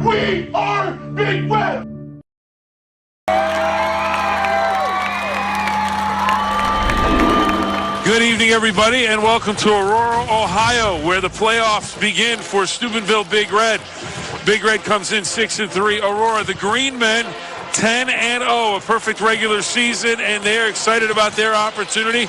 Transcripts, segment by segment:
We are Big Red! Good evening, everybody, and welcome to Aurora, Ohio, where the playoffs begin for Steubenville Big Red. Big Red comes in 6-3. Aurora, the Green Men, 10-0, a perfect regular season, and they're excited about their opportunity.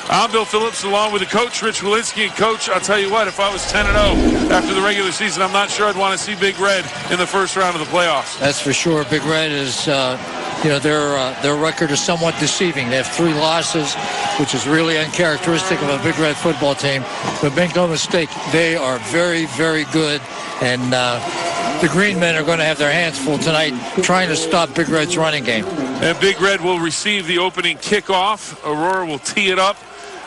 I'm Bill Phillips, along with the coach, Rich Walensky. And Coach, I'll tell you what, if I was 10-0 after the regular season, I'm not sure I'd want to see Big Red in the first round of the playoffs. That's for sure. Big Red is, their record is somewhat deceiving. They have 3 losses, which is really uncharacteristic of a Big Red football team. But make no mistake, they are very, very good. And the Green Men are going to have their hands full tonight trying to stop Big Red's running game. And Big Red will receive the opening kickoff. Aurora will tee it up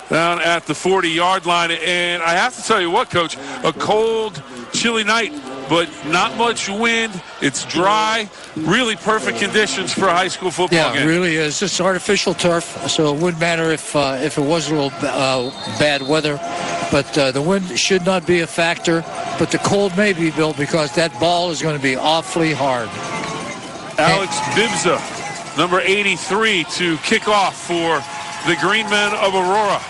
down at the 40-yard line. And I have to tell you what, Coach, a cold, chilly night, but not much wind. It's dry. Really perfect conditions for a high school football game. Yeah, it really is. It's artificial turf, so it wouldn't matter if it was a little bad weather. But the wind should not be a factor. But the cold may be, Bill, because that ball is going to be awfully hard. Alex Bibza, number 83, to kick off for the Green Men of Aurora.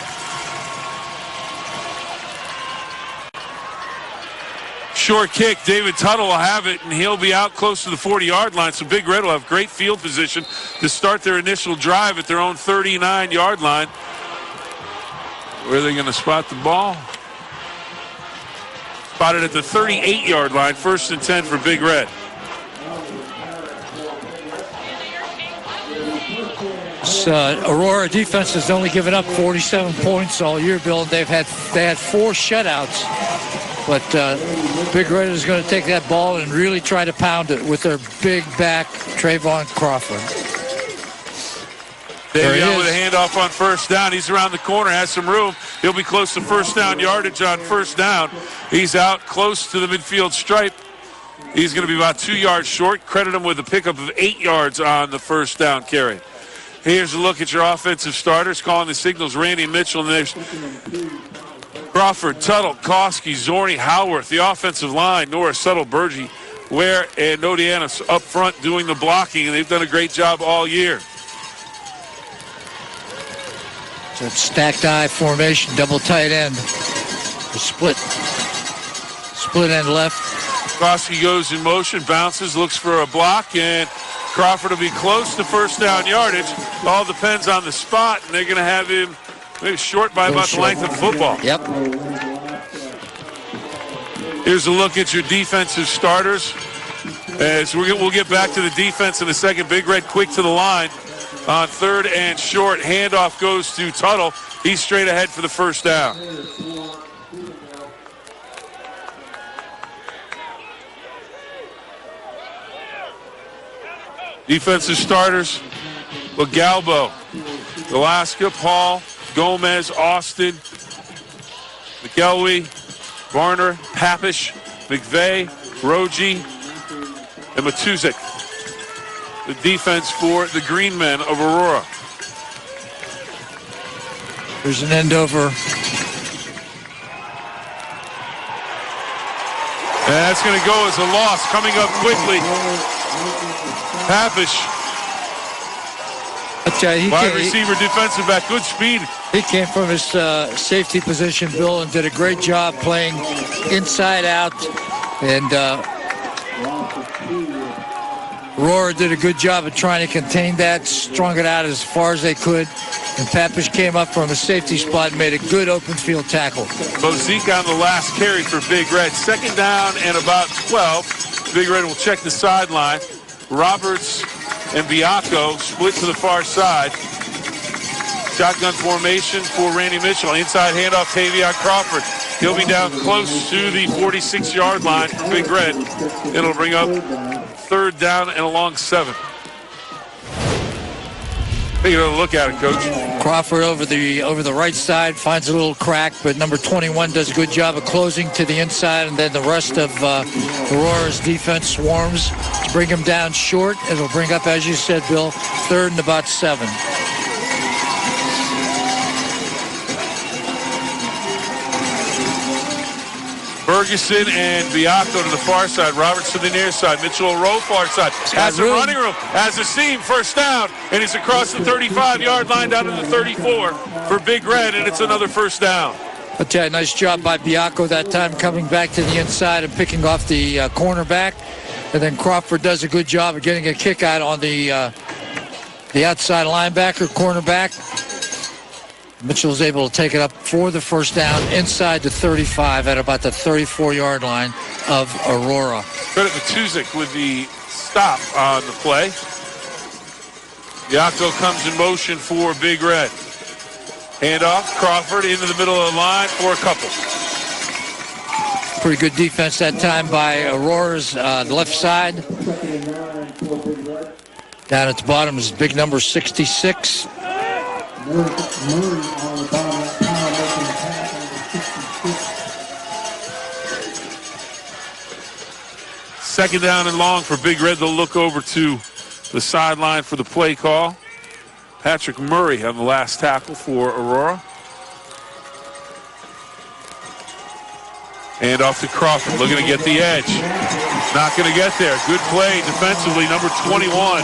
Short kick, David Tuttle will have it, and he'll be out close to the 40-yard line. So Big Red will have great field position to start their initial drive at their own 39-yard line. Where are they going to spot the ball? Spotted at the 38-yard line, 1st and 10 for Big Red. Aurora defense has only given up 47 points all year, Bill. They had 4 shutouts. But Big Red is going to take that ball and really try to pound it with their big back, Trayvon Crawford. Davion with a handoff on first down. He's around the corner, has some room. He'll be close to first down yardage on first down. He's out close to the midfield stripe. He's going to be about 2 yards short. Credit him with a pickup of 8 yards on the first down carry. Here's a look at your offensive starters. Calling the signals, Randy Mitchell. And there's Crawford, Tuttle, Koski, Zorni, Howarth. The offensive line, Norris, Tuttle, Burgee, Ware, and Nodianis up front doing the blocking, and they've done a great job all year. It's a stacked eye formation, double tight end. Split end left. Koski goes in motion, bounces, looks for a block, and Crawford will be close to first down yardage. All depends on the spot, and they're going to have him maybe short by about the length of the football. Yep. Here's a look at your defensive starters. As we'll get back to the defense in a second. Big Red quick to the line on 3rd and short. Handoff goes to Tuttle. He's straight ahead for the first down. Defensive starters, Galbo, Alaska, Paul, Gomez, Austin, McElwee, Bodner, Papish, Mcveigh, Roji, and Matuzik. The defense for the Green Men of Aurora. There's an end over. And that's going to go as a loss. Coming up quickly, Papish, wide receiver, defensive back, good speed. He came from his safety position, Bill, and did a great job playing inside out. And Aurora did a good job of trying to contain that, strung it out as far as they could. And Papish came up from a safety spot and made a good open field tackle. Bozique on the last carry for Big Red. 2nd down and about 12. Big Red will check the sideline. Roberts and Biacco split to the far side. Shotgun formation for Randy Mitchell. Inside handoff, Tavion Crawford. He'll be down close to the 46-yard line for Big Red. It'll bring up 3rd down and a long 7. Take another look at it, Coach. Crawford over the right side finds a little crack, but number 21 does a good job of closing to the inside, and then the rest of Aurora's defense swarms to bring him down short. It'll bring up, as you said, Bill, 3rd and about 7. Ferguson and Biacco to the far side. Roberts to the near side. Mitchell row far side. Has a running room. Has a seam. First down. And he's across the 35-yard line down to the 34 for Big Red. And it's another first down. I'll tell you, nice job by Biacco that time coming back to the inside and picking off the cornerback. And then Crawford does a good job of getting a kick out on the outside linebacker, cornerback. Mitchell's able to take it up for the first down inside the 35 at about the 34-yard line of Aurora. Credit Matuzik with the stop on the play. Biacco comes in motion for Big Red. Handoff, Crawford into the middle of the line for a couple. Pretty good defense that time by Aurora's left side. Down at the bottom is big number 66. Second down and long for Big Red. They'll look over to the sideline for the play call. Patrick Murray on the last tackle for Aurora. And off to Crawford, looking to get the edge. Not going to get there. Good play defensively, number 21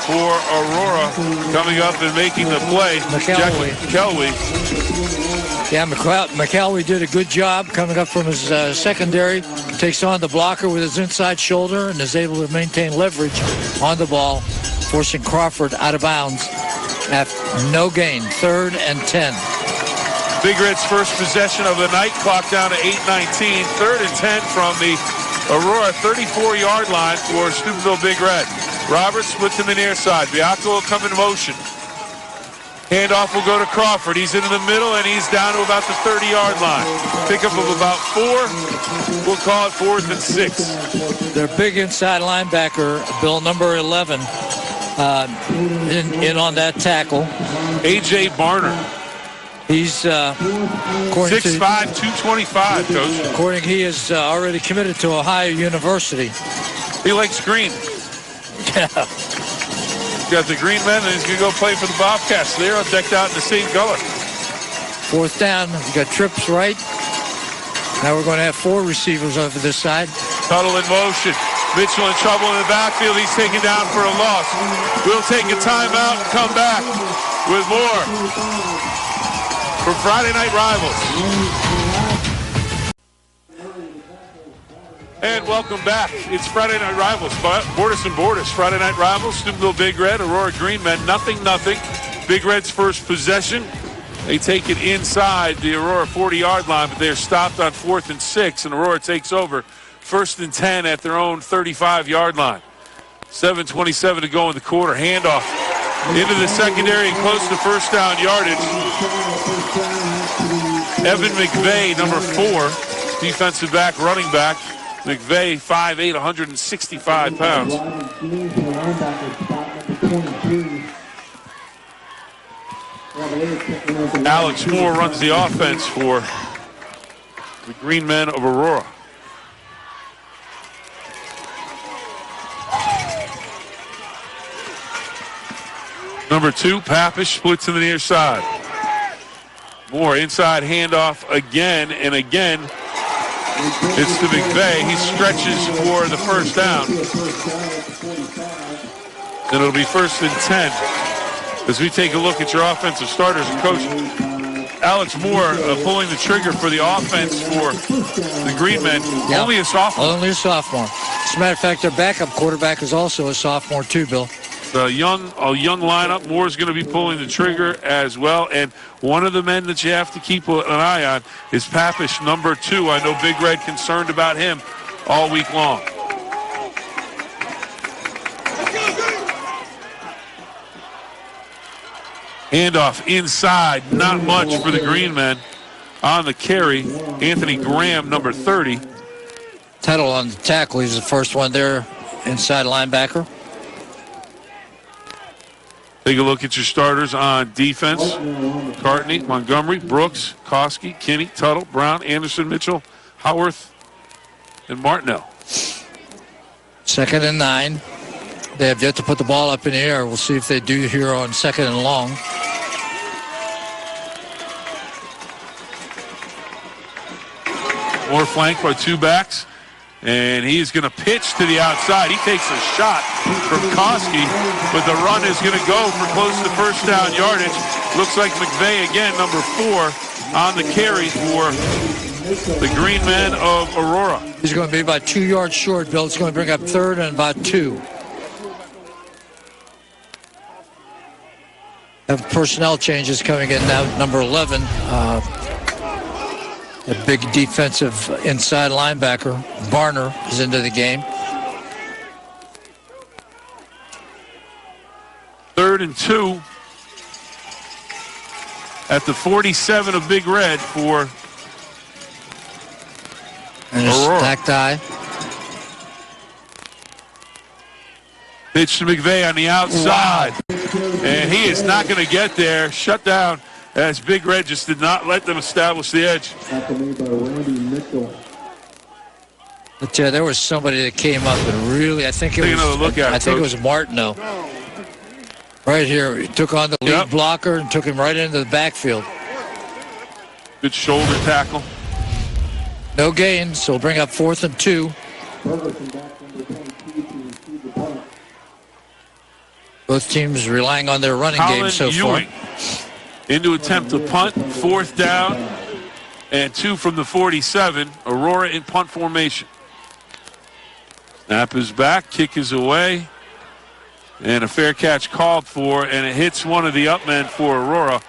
for Aurora, coming up and making the play. McElwee. Yeah, McElwee did a good job coming up from his secondary. Takes on the blocker with his inside shoulder and is able to maintain leverage on the ball, forcing Crawford out of bounds at no gain, 3rd and 10. Big Red's first possession of the night, clock down to 8:19. 3rd and 10 from the Aurora 34-yard line for Steubenville Big Red. Roberts splits in the near side. Biacco will come in motion. Handoff will go to Crawford. He's into the middle, and he's down to about the 30-yard line. Pickup of about 4. We'll call it 4th and 6. Their big inside linebacker, Bill, number 11, in on that tackle. A.J. Bodner. He's 6'5", 225, Coach. According, he is already committed to Ohio University. He likes green. Yeah. Got the green men, and he's going to go play for the Bobcats. They're all decked out in the same color. 4th down. You got trips right. Now we're going to have 4 receivers over this side. Tuttle in motion. Mitchell in trouble in the backfield. He's taken down for a loss. We'll take a timeout and come back with more for Friday Night Rivals. And welcome back. It's Friday Night Rivals. Borders and Borders. Friday Night Rivals. Steubenville Big Red. Aurora Green Men. 0-0. Big Red's first possession. They take it inside the Aurora 40-yard line, but they're stopped on 4th and 6, and Aurora takes over 1st and 10 at their own 35-yard line. 7:27 to go in the quarter. Handoff into the secondary and close to first down yardage. Evan Mcveigh, number 4, defensive back, running back. Mcveigh, 5'8", 165 pounds. Alex Moore runs the offense for the Green Men of Aurora. Number 2, Papish, splits to the near side. Moore inside handoff again and again. It's to McVeigh. He stretches for the first down. And it'll be 1st and 10. As we take a look at your offensive starters and coach, Alex Moore pulling the trigger for the offense for the Green Men. Yeah. Only a sophomore. Only a sophomore. As a matter of fact, their backup quarterback is also a sophomore too, Bill. A young lineup. Moore's going to be pulling the trigger as well. And one of the men that you have to keep an eye on is Papish, number 2. I know Big Red concerned about him all week long. Handoff inside. Not much for the Green Men. On the carry, Anthony Graham, number 30. Tuttle on the tackle. He's the first one there, inside linebacker. Take a look at your starters on defense. McCartney, Montgomery, Brooks, Koski, Kinney, Tuttle, Brown, Anderson, Mitchell, Howarth, and Martineau. 2nd and 9. They have yet to put the ball up in the air. We'll see if they do here on 2nd and long. More flanked by two backs. And he's going to pitch to the outside. He takes a shot from Koski, but the run is going to go for close to first down yardage. Looks like Mcveigh again, number 4, on the carry for the Green Men of Aurora. He's going to be about 2 yards short, Bill. It's going to bring up 3rd and about 2. Have personnel changes coming in now. Number 11, a big defensive inside linebacker, Bodner, is into the game. 3rd and 2 at the 47 of Big Red for and a Aurora. Stacked eye. Pitch to Mcveigh on the outside. Wow. And he is not going to get there. Shut down as Big Red just did not let them establish the edge. But there was somebody that came up and really, I think it was, another look at it, I think Coach. it was Martineau. Right here, he took on the lead blocker and took him right into the backfield. Good shoulder tackle. No gain, so we'll bring up 4th and 2. Both teams relying on their running game so Ewing far. Into attempt to punt, 4th down, and 2 from the 47. Aurora in punt formation. Snap is back, kick is away, and a fair catch called for, and it hits one of the up men for Aurora,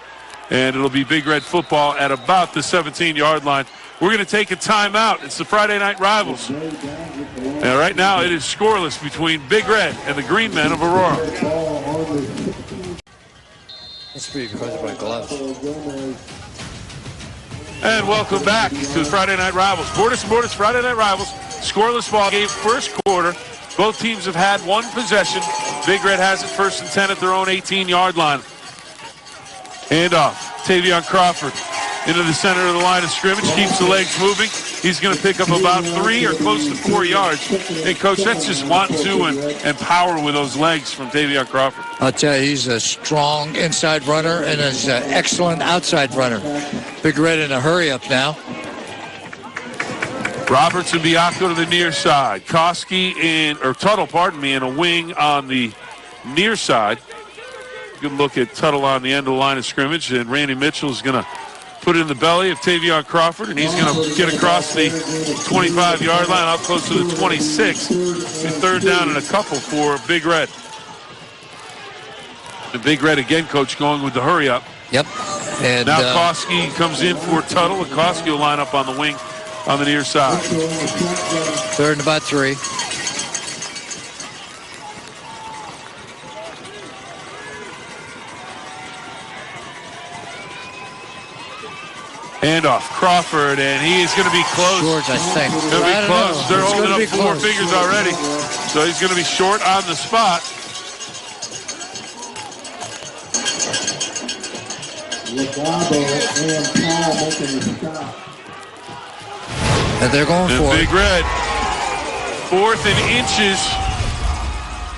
and it'll be Big Red football at about the 17-yard line. We're going to take a timeout. It's the Friday Night Rivals. And right now it is scoreless between Big Red and the Green Men of Aurora. Must be because of my gloves. And welcome back to the Friday Night Rivals. Borders Friday Night Rivals. Scoreless ball game, first quarter. Both teams have had one possession. Big Red has it 1st and 10 at their own 18-yard line. Handoff. Tavion Crawford into the center of the line of scrimmage, keeps the legs moving. He's going to pick up about 3 or close to 4 yards. Hey, Coach, that's just want to and power with those legs from Tavion Crawford. I'll tell you, he's a strong inside runner and he's an excellent outside runner. Big Red in a hurry up now. Roberts and Biacco to the near side. Koski Tuttle, in a wing on the near side. Good look at Tuttle on the end of the line of scrimmage, and Randy Mitchell is going to put it in the belly of Tavion Crawford, and he's going to get across the 25-yard line, up close to the 26. And 3rd down and a couple for Big Red. The Big Red again, Coach, going with the hurry up. Yep. And now Koski comes in for Tuttle, and Koski will line up on the wing on the near side. 3rd and about 3. Handoff, Crawford, and he is going to be close. George, I think. Going to be close. They're holding up 4 fingers already. So he's going to be short on the spot. And they're going for Big Red. 4th and inches.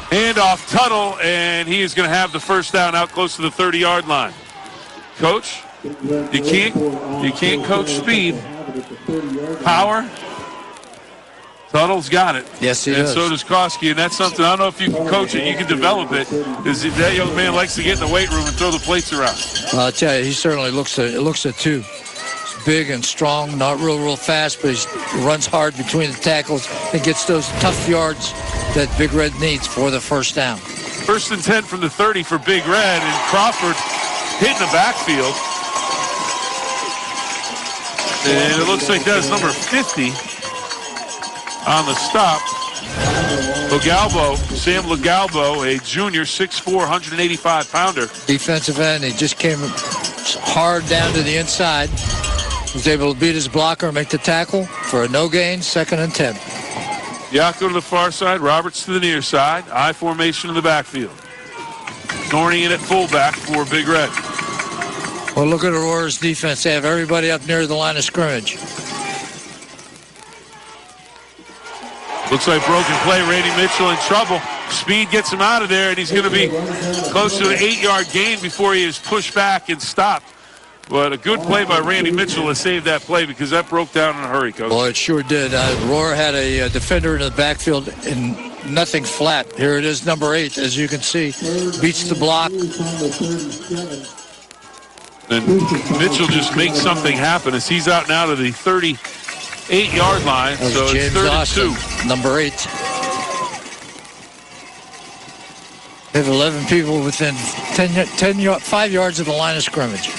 Handoff, Tuttle, and he is going to have the 1st down out close to the 30-yard line. Coach? You can't coach speed. Power. Tuttle's got it. Yes, he and does. So does Koski, and that's something, I don't know if you can coach it, you can develop it. That young man likes to get in the weight room and throw the plates around. I'll tell you, he certainly looks at 2. He's big and strong, not real fast, but he runs hard between the tackles and gets those tough yards that Big Red needs for the 1st down. 1st and 10 from the 30 for Big Red, and Crawford hitting the backfield. And it looks like that's number 50 on the stop. Sam Legalbo, a junior, 6'4", 185-pounder. Defensive end, he just came hard down to the inside. Was able to beat his blocker and make the tackle for a no gain, 2nd and 10. Biacco to the far side, Roberts to the near side. I formation in the backfield. Thorny in at fullback for Big Red. Well, look at Aurora's defense. They have everybody up near the line of scrimmage. Looks like broken play. Randy Mitchell in trouble. Speed gets him out of there, and he's going to be close to an 8-yard gain before he is pushed back and stopped But a good play by Randy Mitchell to save that play because that broke down in a hurry, Coach. Well, it sure did. Aurora had a defender in the backfield and nothing flat. Here it is, number 8, as you can see. Beats the block. And Mitchell just makes something happen as he's out now to the 38-yard line. So James it's 32. Austin, number 8. They have 11 people within 5 yards of the line of scrimmage.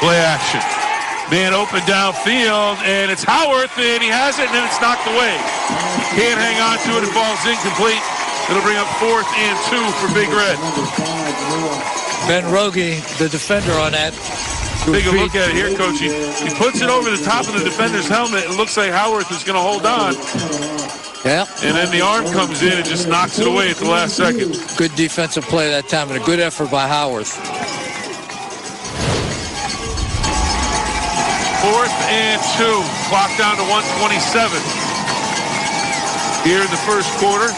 Play action. Man open downfield, and it's Howarth, and he has it, and then it's knocked away. Can't hang on to it. It falls incomplete. It'll bring up 4th and 2 for Big Red. Ben Rogie, the defender on that. Take a look at it here, Coach. He puts it over the top of the defender's helmet. It looks like Howarth is going to hold on. Yeah. And then the arm comes in and just knocks it away at the last second. Good defensive play that time, and a good effort by Howarth. 4th and 2. Clock down to 1:27. Here in the first quarter.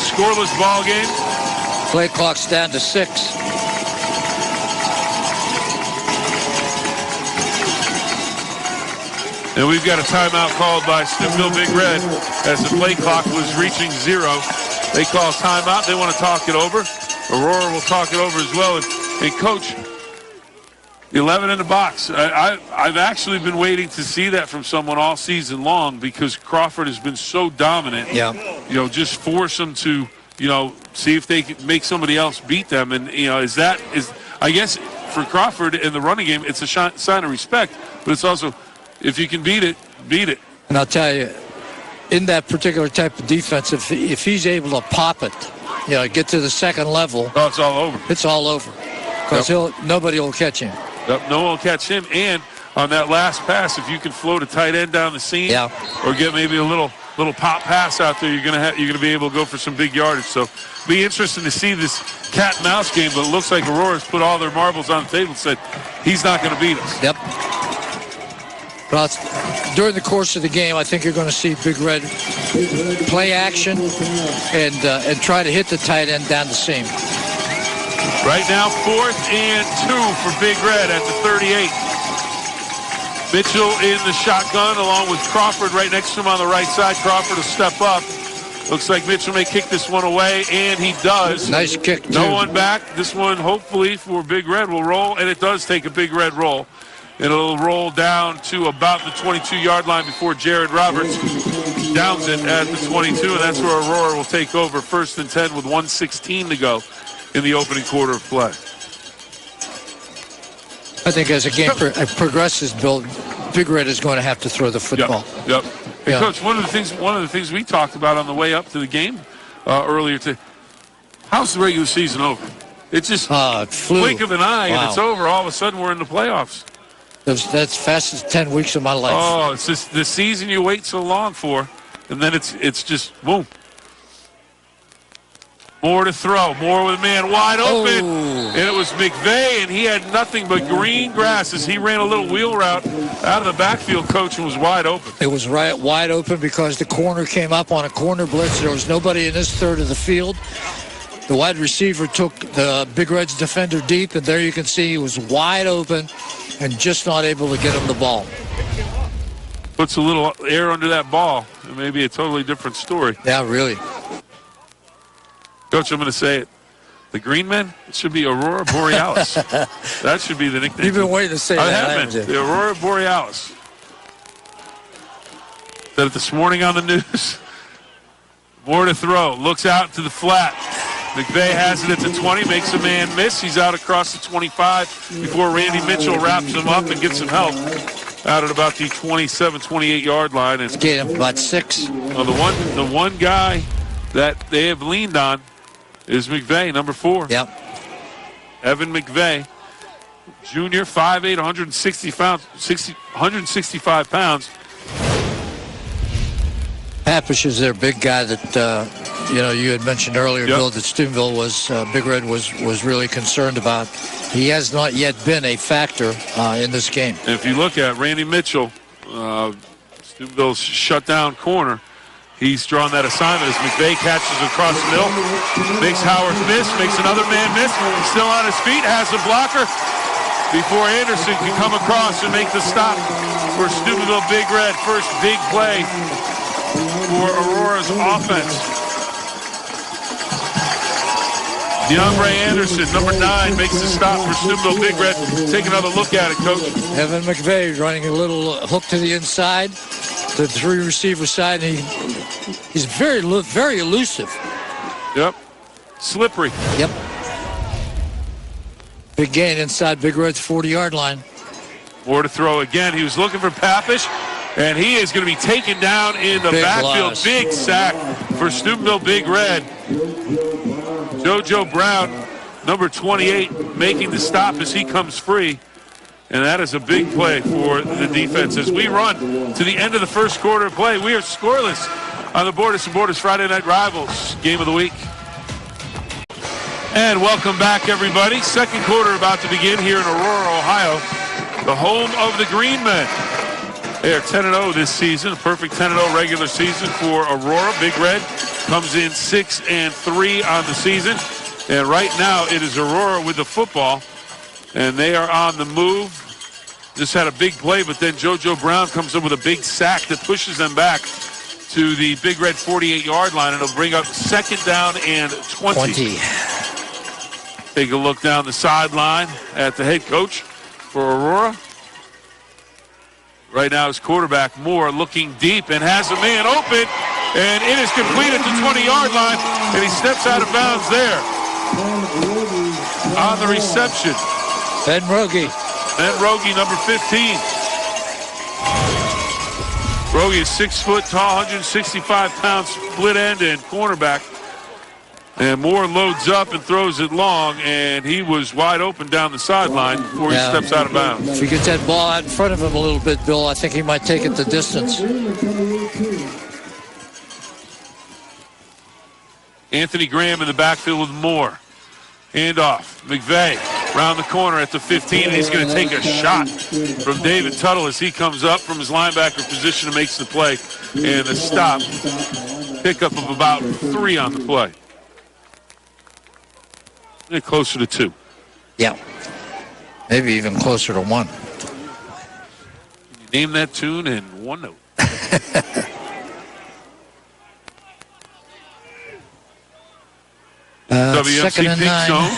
Scoreless ball game. Play clock's down to 6. And we've got a timeout called by Steubenville Big Red as the play clock was reaching 0. They call timeout. They want to talk it over. Aurora will talk it over as well. And Coach, 11 in the box. I've actually been waiting to see that from someone all season long because Crawford has been so dominant. Yeah. Just force them to, see if they can make somebody else beat them. And, I guess for Crawford in the running game, it's a sign of respect, but it's also, if you can beat it, beat it. And I'll tell you, in that particular type of defense, if he's able to pop it, get to the second level. Oh, it's all over. It's all over. Because nobody will catch him. Yep, no one will catch him. And on that last pass, if you can float a tight end down the seam, or get maybe a little pop pass out there, you're gonna be able to go for some big yardage. So, be interesting to see this cat and mouse game. But it looks like Aurora's put all their marbles on the table and said he's not going to beat us. Yep. But during the course of the game, I think you're going to see Big Red play action and try to hit the tight end down the seam. Right now, 4th and 2 for Big Red at the 38. Mitchell in the shotgun along with Crawford right next to him on the right side. Crawford will step up. Looks like Mitchell may kick this one away, and he does. Nice kick, too. No one back. This one, hopefully, for Big Red will roll, and it does take a Big Red roll. It'll roll down to about the 22-yard line before Jared Roberts downs it at the 22, and that's where Aurora will take over 1st and 10 with 1:16 to go in the opening quarter of play. I think as the game progresses, Bill, Big Red is going to have to throw the football. Yep. And Coach, one of the things we talked about on the way up to the game earlier today, how's the regular season over? It's just blink of an eye and it's over. All of a sudden we're in the playoffs. That's fastest 10 weeks of my life. Oh, it's just the season you wait so long for, and then it's just boom. More to throw. More with a man wide open. Oh. And it was Mcveigh, and he had nothing but green grass as he ran a little wheel route out of the backfield, Coach, and was wide open. It was wide open because the corner came up on a corner blitz. There was nobody in this third of the field. The wide receiver took the Big Red's defender deep, and there you can see he was wide open and just not able to get him the ball. Puts a little air under that ball. It may be a totally different story. Yeah, really. Coach, I'm going to say it. The Green Men, it should be Aurora Borealis. That should be the nickname. You've been waiting to say that. I have been. The Aurora Borealis. Said it this morning on the news. More to throw. Looks out to the flat. Mcveigh has it at the 20, makes a man miss. He's out across the 25 before Randy Mitchell wraps him up and gets some help out at about the 27, 28-yard line. And get him about 6. Well, the one guy that they have leaned on is Mcveigh, number 4. Yep. Evan Mcveigh, junior, 5'8", 165 pounds. Pappish is their big guy that, you had mentioned earlier, Bill, that Steubenville was, Big Red was really concerned about. He has not yet been a factor in this game. And if you look at Randy Mitchell, Steubenville's shutdown corner, He's drawn that assignment as Mcveigh catches across the middle. Makes Howard miss, makes another man miss. Still on his feet, has a blocker before Anderson can come across and make the stop for Steubenville Big Red. First big play for Aurora's offense. DeAndre Anderson, number 9, makes the stop for Steubenville Big Red. Take another look at it, Coach. Evan Mcveigh running a little hook to the inside, to the 3 receiver side, and he's very elusive. Yep. Slippery. Yep. Big gain inside Big Red's 40-yard line. More to throw again. He was looking for Pappish, and he is going to be taken down in the backfield. Loss. Big sack for Steubenville Big Red. JoJo Brown, number 28, making the stop as he comes free. And that is a big play for the defense. As we run to the end of the first quarter of play, we are scoreless on the Borders and Borders Friday Night Rivals game of the week. And welcome back, everybody. Second quarter about to begin here in Aurora, Ohio, the home of the Green Men. They are 10-0 this season, a perfect 10-0 regular season for Aurora. Big Red comes in 6-3 on the season. And right now it is Aurora with the football. And they are on the move. Just had a big play, but then JoJo Brown comes in with a big sack that pushes them back to the Big Red 48-yard line, and it'll bring up 2nd down and 20. Take a look down the sideline at the head coach for Aurora. Right now his quarterback, Moore, looking deep and has a man open, and it is complete at the 20-yard line, and he steps out of bounds there on the reception. Ben Rogie. Ben Rogie, number 15. Rogie is 6 foot tall, 165 pounds, split end and cornerback. And Moore loads up and throws it long, and he was wide open down the sideline before he steps out of bounds. If he gets that ball out in front of him a little bit, Bill, I think he might take it the distance. Anthony Graham in the backfield with Moore. Handoff. Mcveigh around the corner at the 15, and he's going to take a shot from David Tuttle as he comes up from his linebacker position and makes the play. And a stop. Pickup of about 3 on the play. And closer to 2. Yeah. Maybe even closer to 1. Can you name that tune in one note? WMC Pink 9. Zone.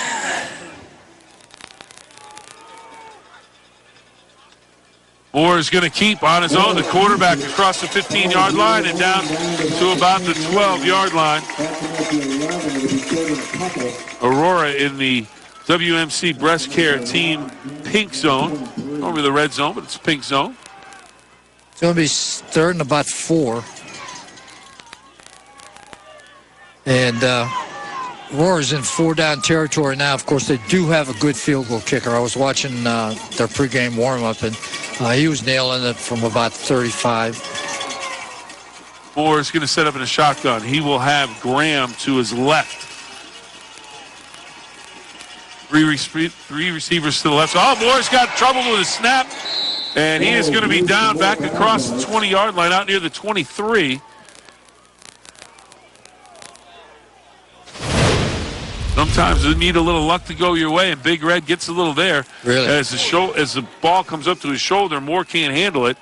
Moore is going to keep on his own. The quarterback across the 15-yard line and down to about the 12-yard line. Aurora in the WMC Breast Care Team Pink Zone. Normally the red zone, but it's pink zone. It's going to be 3rd and about 4. And Aurora's in 4-down territory now. Of course, they do have a good field goal kicker. I was watching their pregame warm-up, and he was nailing it from about 35. Moore is going to set up in a shotgun. He will have Graham to his left. Three receivers to the left. Oh, Moore's got trouble with his snap, and he is going to be down back across the 20-yard line out near the 23. Sometimes you need a little luck to go your way, and Big Red gets a little there. Really? As the ball comes up to his shoulder, Moore can't handle it,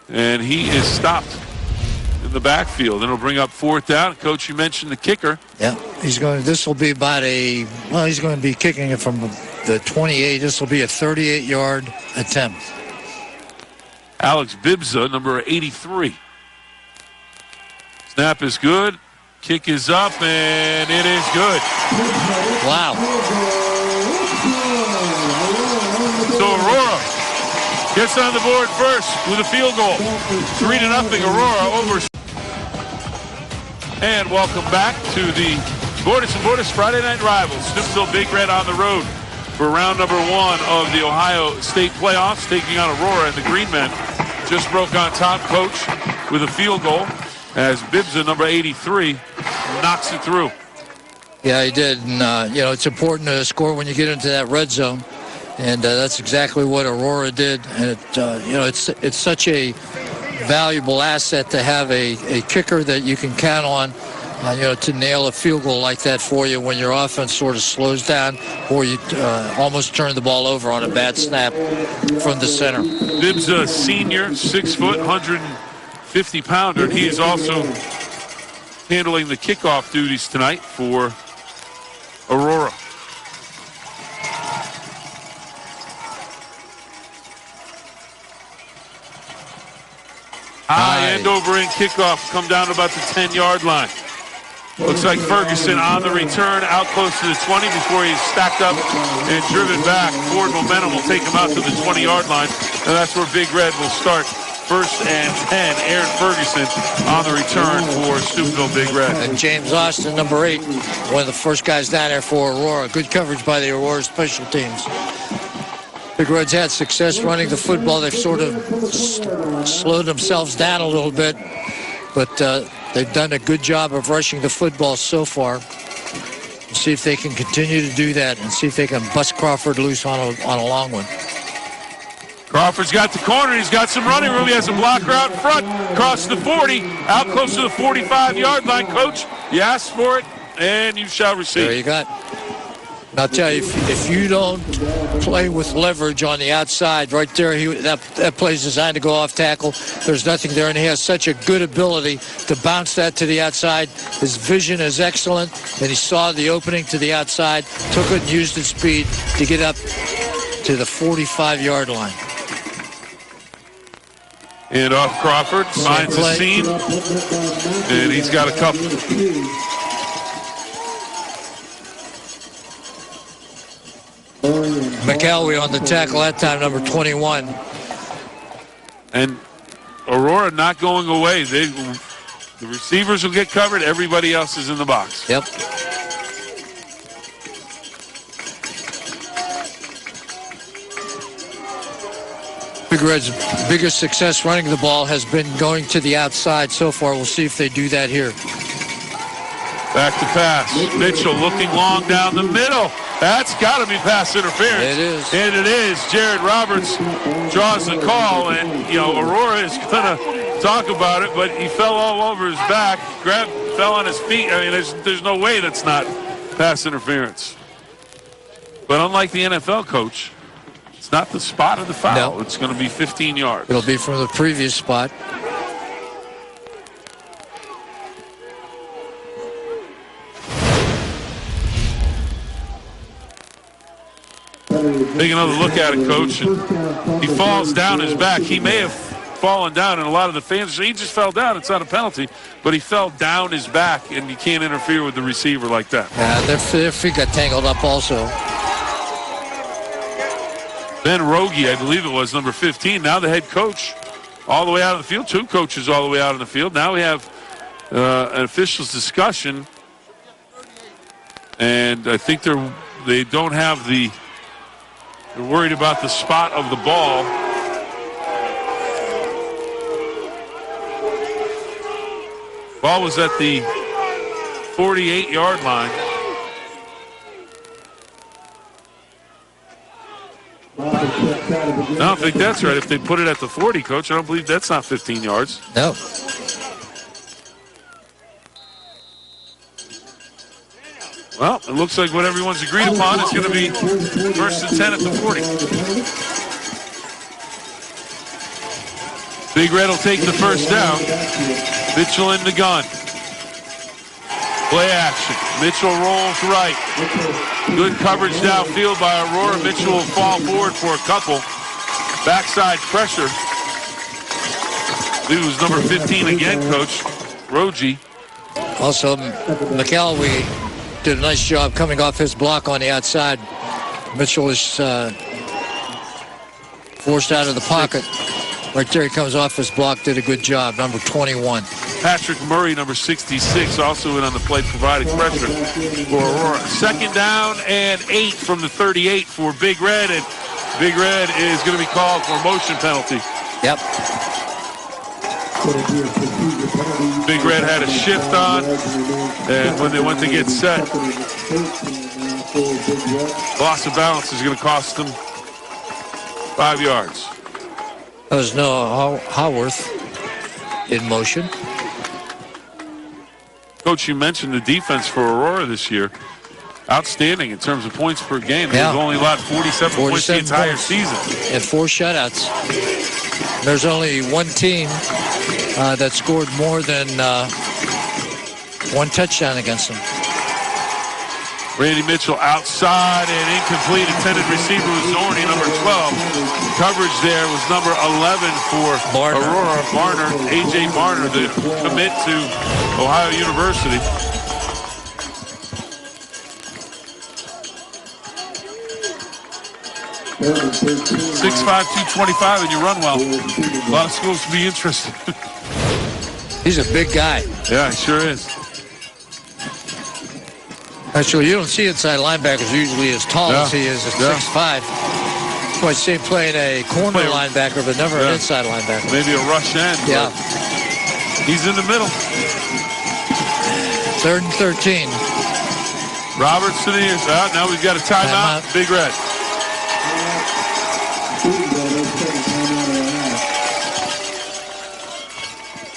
and he is stopped in the backfield. And it'll bring up 4th down. Coach, you mentioned the kicker. Yeah, this will be about he's going to be kicking it from the 28. This will be a 38-yard attempt. Alex Bibza, number 83. Snap is good. Kick is up, and it is good. Wow. So Aurora gets on the board first with a field goal. 3-0 Aurora over. And welcome back to the Borders and Borders Friday Night Rivals. Steubenville Big Red on the road for round number 1 of the Ohio State playoffs, taking on Aurora, and the Green Men just broke on top, Coach, with a field goal as Bibza, number 83, knocks it through. Yeah, he did. And, it's important to score when you get into that red zone. And that's exactly what Aurora did. And, it's such a valuable asset to have a kicker that you can count on, to nail a field goal like that for you when your offense sort of slows down or you almost turn the ball over on a bad snap from the center. Bibb's a senior, 6 foot, 150-pounder, and he is also handling the kickoff duties tonight for Aurora. High end over in kickoff, come down to about the 10-yard line. Looks like Ferguson on the return, out close to the 20 before he's stacked up and driven back. Forward momentum will take him out to the 20-yard line, and that's where Big Red will start. 1st and 10, Aaron Ferguson on the return for Steubenville Big Red. And James Austin, number 8, one of the first guys down there for Aurora. Good coverage by the Aurora special teams. Big Red's had success running the football. They've sort of slowed themselves down a little bit, but they've done a good job of rushing the football so far. We'll see if they can continue to do that and see if they can bust Crawford loose on a long one. Crawford's got the corner. He's got some running room. He has a blocker out in front. Across the 40. Out close to the 45-yard line. Coach, you asked for it, and you shall receive. There you got. And I'll tell you, if you don't play with leverage on the outside, right there, that play is designed to go off tackle. There's nothing there, and he has such a good ability to bounce that to the outside. His vision is excellent, and he saw the opening to the outside, took it and used his speed to get up to the 45-yard line. And off Crawford, finds the seam, and he's got a couple. McVeigh on the tackle that time, number 21. And Aurora not going away. The receivers will get covered. Everybody else is in the box. Yep. Big Red's biggest success running the ball has been going to the outside so far. We'll see if they do that here. Back to pass. Mitchell looking long down the middle. That's got to be pass interference. It is. And it is. Jared Roberts draws the call, and, Aurora is going to talk about it, but he fell all over his back, fell on his feet. I mean, there's no way that's not pass interference. But unlike the NFL, Coach, it's not the spot of the foul. No. It's going to be 15 yards. It'll be from the previous spot. Take another look at it, Coach. And he falls down his back. He may have fallen down, and a lot of the fans, he just fell down. It's not a penalty, but he fell down his back, and you can't interfere with the receiver like that. Yeah, their feet got tangled up also. Ben Rogie, I believe it was, number 15, now the head coach, all the way out of the field. 2 coaches all the way out of the field. Now we have an officials discussion, and I think they don't have the. They're worried about the spot of the ball. Ball was at the 48-yard line. I don't think that's right. If they put it at the 40, Coach, I don't believe that's not 15 yards. No. Well, it looks like what everyone's agreed upon is going to be 1st and 10 at the 40. Big Red will take the first down. Mitchell in the gun. Play action. Mitchell rolls right. Good coverage downfield by Aurora. Mitchell will fall forward for a couple. Backside pressure. I believe it was number 15 again, Coach. Rogie. Also, McVeigh did a nice job coming off his block on the outside. Mitchell was forced out of the pocket. Right there he comes off his block, did a good job, number 21. Patrick Murray, number 66, also in on the play, providing pressure for Aurora. 2nd down and 8 from the 38 for Big Red, and Big Red is going to be called for a motion penalty. Yep. Big Red had a shift on, and when they went to get set, loss of balance is going to cost them 5 yards. That was Noah Howarth. in motion. Coach, you mentioned the defense for Aurora this year. Outstanding in terms of points per game. They've only allowed 47 points the entire season. And 4 shutouts. There's only one team that scored more than 1 touchdown against them. Randy Mitchell outside and incomplete. Intended receiver was Zorny, number 12. Coverage there was number 11 for Aurora. Bodner, A.J. Bodner, the commit to Ohio University. .6'5", 225, and you run well. A lot of schools would be interested. He's a big guy. Yeah, he sure is. Actually, you don't see inside linebackers usually as tall as he is at 6'5". Well, I see him playing a corner linebacker, but never an inside linebacker. Maybe a rush end. Yeah. He's in the middle. 3rd and 13. Roberts to the near side. Now we've got a timeout. Big Red.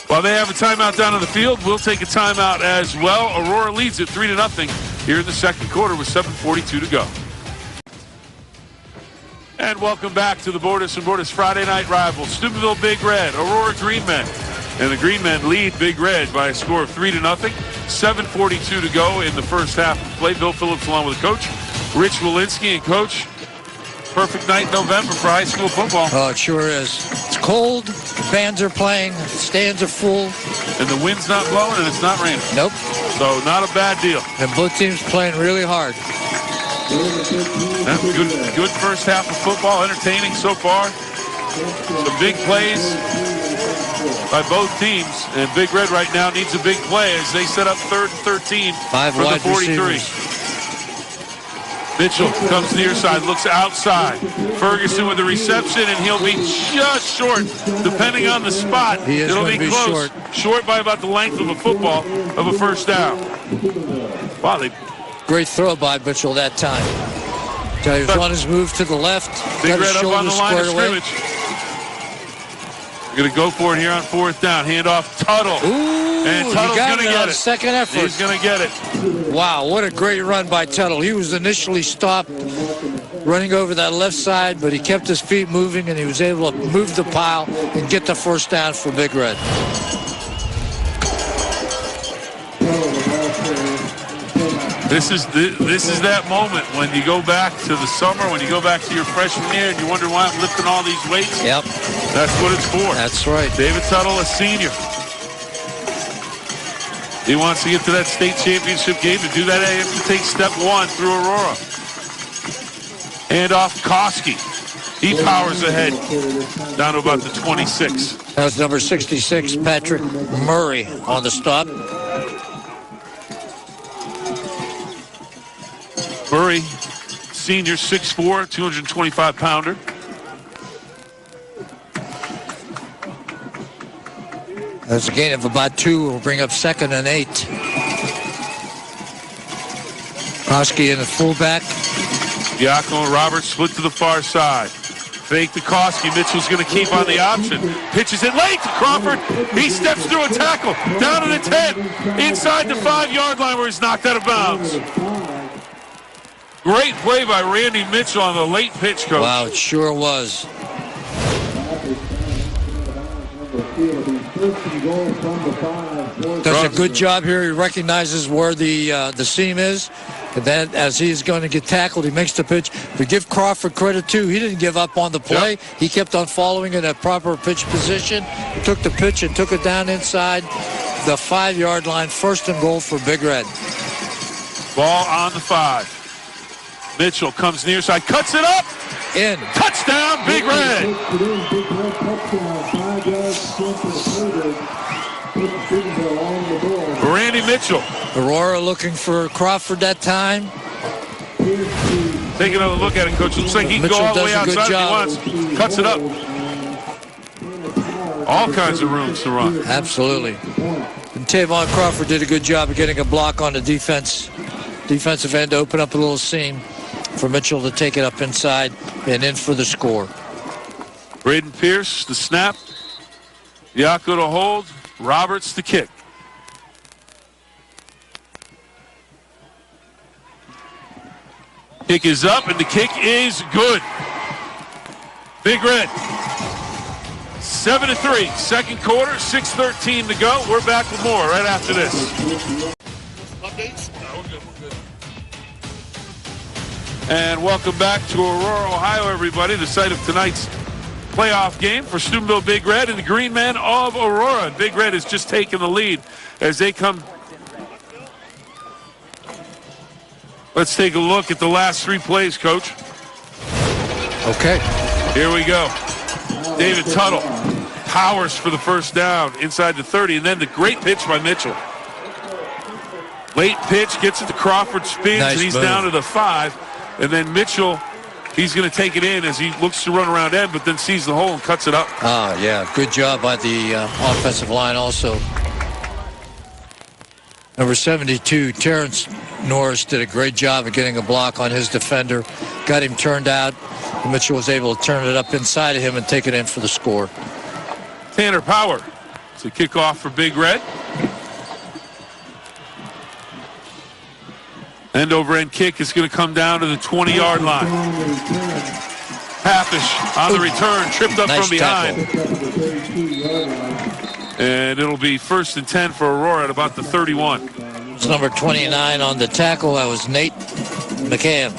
While they have a timeout down on the field, we'll take a timeout as well. Aurora leads it 3-0 here in the second quarter with 7:42 to go. And welcome back to the Borders and Borders Friday Night Rivals. Steubenville Big Red, Aurora Green Men. And the Green Men lead Big Red by a score of 3-0. 7:42 to go in the first half of play. Bill Phillips along with the coach, Rich Walensky. And Coach, perfect night in November for high school football. Oh, it sure is. It's cold, bands are playing, stands are full. And the wind's not blowing and it's not raining. Nope. So not a bad deal. And both teams playing really hard. That's good first half of football, entertaining so far. Some big plays by both teams. And Big Red right now needs a big play as they set up 3rd and 13 for the 43. Mitchell comes near side, looks outside. Ferguson with the reception, and he'll be just short, depending on the spot. It'll be close. Short by about the length of a football of a first down. Wow, great throw by Mitchell that time. He was on his move to the left. Big Red up on the line of scrimmage. We're going to go for it here on 4th down. Hand off Tuttle. Ooh, and Tuttle's going to get it. Second effort. He's going to get it. Wow, what a great run by Tuttle. He was initially stopped running over that left side, but he kept his feet moving, and he was able to move the pile and get the first down for Big Red. This is that moment when you go back to the summer, when you go back to your freshman year, and you wonder why I'm lifting all these weights. Yep. That's what it's for. That's right. David Tuttle, a senior. He wants to get to that state championship game. To do that, he has to take step 1 through Aurora. Hand off Koski. He powers ahead down to about the 26. That was number 66, Patrick Murray on the stop. Murray, senior, 6'4", 225-pounder. That's a gain of about 2. Will bring up 2nd and 8. Koski in the fullback. Diaco and Roberts split to the far side. Fake to Koski. Mitchell's going to keep on the option. Pitches it late to Crawford. He steps through a tackle. Down to the 10. Inside the 5-yard line where he's knocked out of bounds. Great play by Randy Mitchell on the late pitch, Coach. Wow, it sure was. Does a good job here. He recognizes where the seam is. And then as he's going to get tackled, he makes the pitch. We give Crawford credit, too. He didn't give up on the play. Yep. He kept on following in a proper pitch position. He took the pitch and took it down inside the 5-yard line. 1st and goal for Big Red. Ball on the 5. Mitchell comes near side, cuts it up. In. Touchdown, Big Red. Randy Mitchell. Aurora looking for Crawford that time. Take another look at it, Coach. Looks like he can go all the way outside if he wants. Cuts it up. All kinds of rooms to run. Absolutely. And Tavon Crawford did a good job of getting a block on the defensive end to open up a little seam for Mitchell to take it up inside and in for the score. Braden Pierce, the snap. Diaco to hold. Roberts to kick. Kick is up, and the kick is good. Big Red. 7-3, second quarter, 6:13 to go. We're back with more right after this. Updates? No, we're good. And welcome back to Aurora, Ohio, everybody, the site of tonight's playoff game for Steubenville Big Red and the Green Men of Aurora. Big Red has just taken the lead as they come. Let's take a look at the last 3 plays, Coach. Okay. Here we go. David Tuttle powers for the first down inside the 30, and then the great pitch by Mitchell. Late pitch, gets it to Crawford, spins, Nice and he's move. down to the 5. And then Mitchell, he's going to take it in as he looks to run around end, but then sees the hole and cuts it up. Yeah, good job by the offensive line also. Number 72, Terrence Norris, did a great job of getting a block on his defender. Got him turned out. Mitchell was able to turn it up inside of him and take it in for the score. Tanner Power to kick off for Big Red. End over end kick is going to come down to the 20-yard line. Pappish on the return, tripped up Nice from behind. And it'll be 1st and 10 for Aurora at about the 31. It's number 29 on the tackle. That was Nate McCann.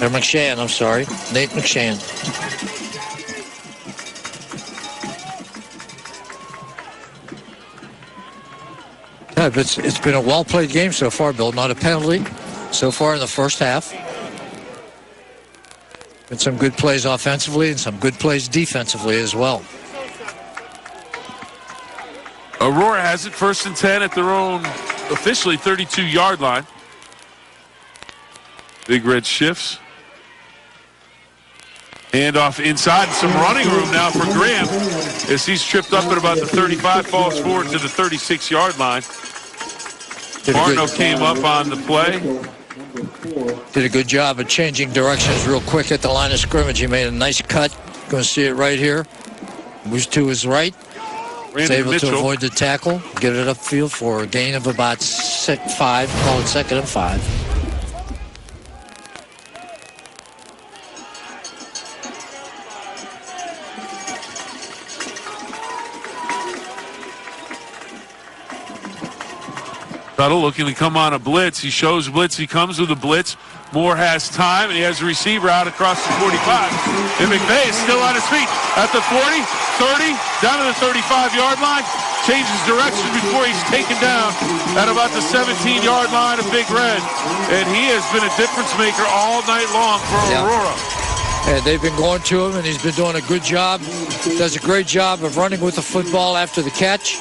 Or McShann, I'm sorry. Nate McShann. Yeah, but it's been a well-played game so far, Bill. Not a penalty so far in the first half. Been some good plays offensively and some good plays defensively as well. Aurora has it 1st and 10 at their own officially 32-yard line. Big Red shifts. Handoff inside. Some running room now for Graham as he's tripped up at about the 35, falls forward to the 36-yard line. Barno came up on the play. Did a good job of changing directions real quick at the line of scrimmage. He made a nice cut. Going to see it right here. Moves to his right. He's able to avoid the tackle. Get it upfield for a gain of about 5. Call it 2nd and 5. Tuttle looking to come on a blitz. He shows blitz. He comes with a blitz. Moore has time, and he has a receiver out across the 45. And Mcveigh is still on his feet at the 40, 30, down to the 35-yard line. Changes direction before he's taken down at about the 17-yard line of Big Red. And he has been a difference maker all night long for Aurora. And they've been going to him, and he's been doing a good job. Does a great job of running with the football after the catch.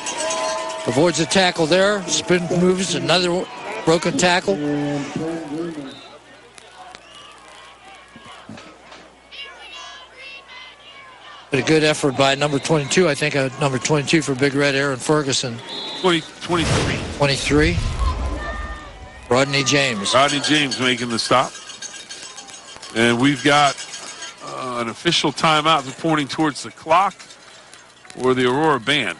Avoids a tackle there. Spin moves, another broken tackle. But a good effort by number 22. I think number 22 for Big Red, Aaron Ferguson. 23. 23. Rodney James. Rodney James making the stop. And we've got an official timeout pointing towards the clock or the Aurora band.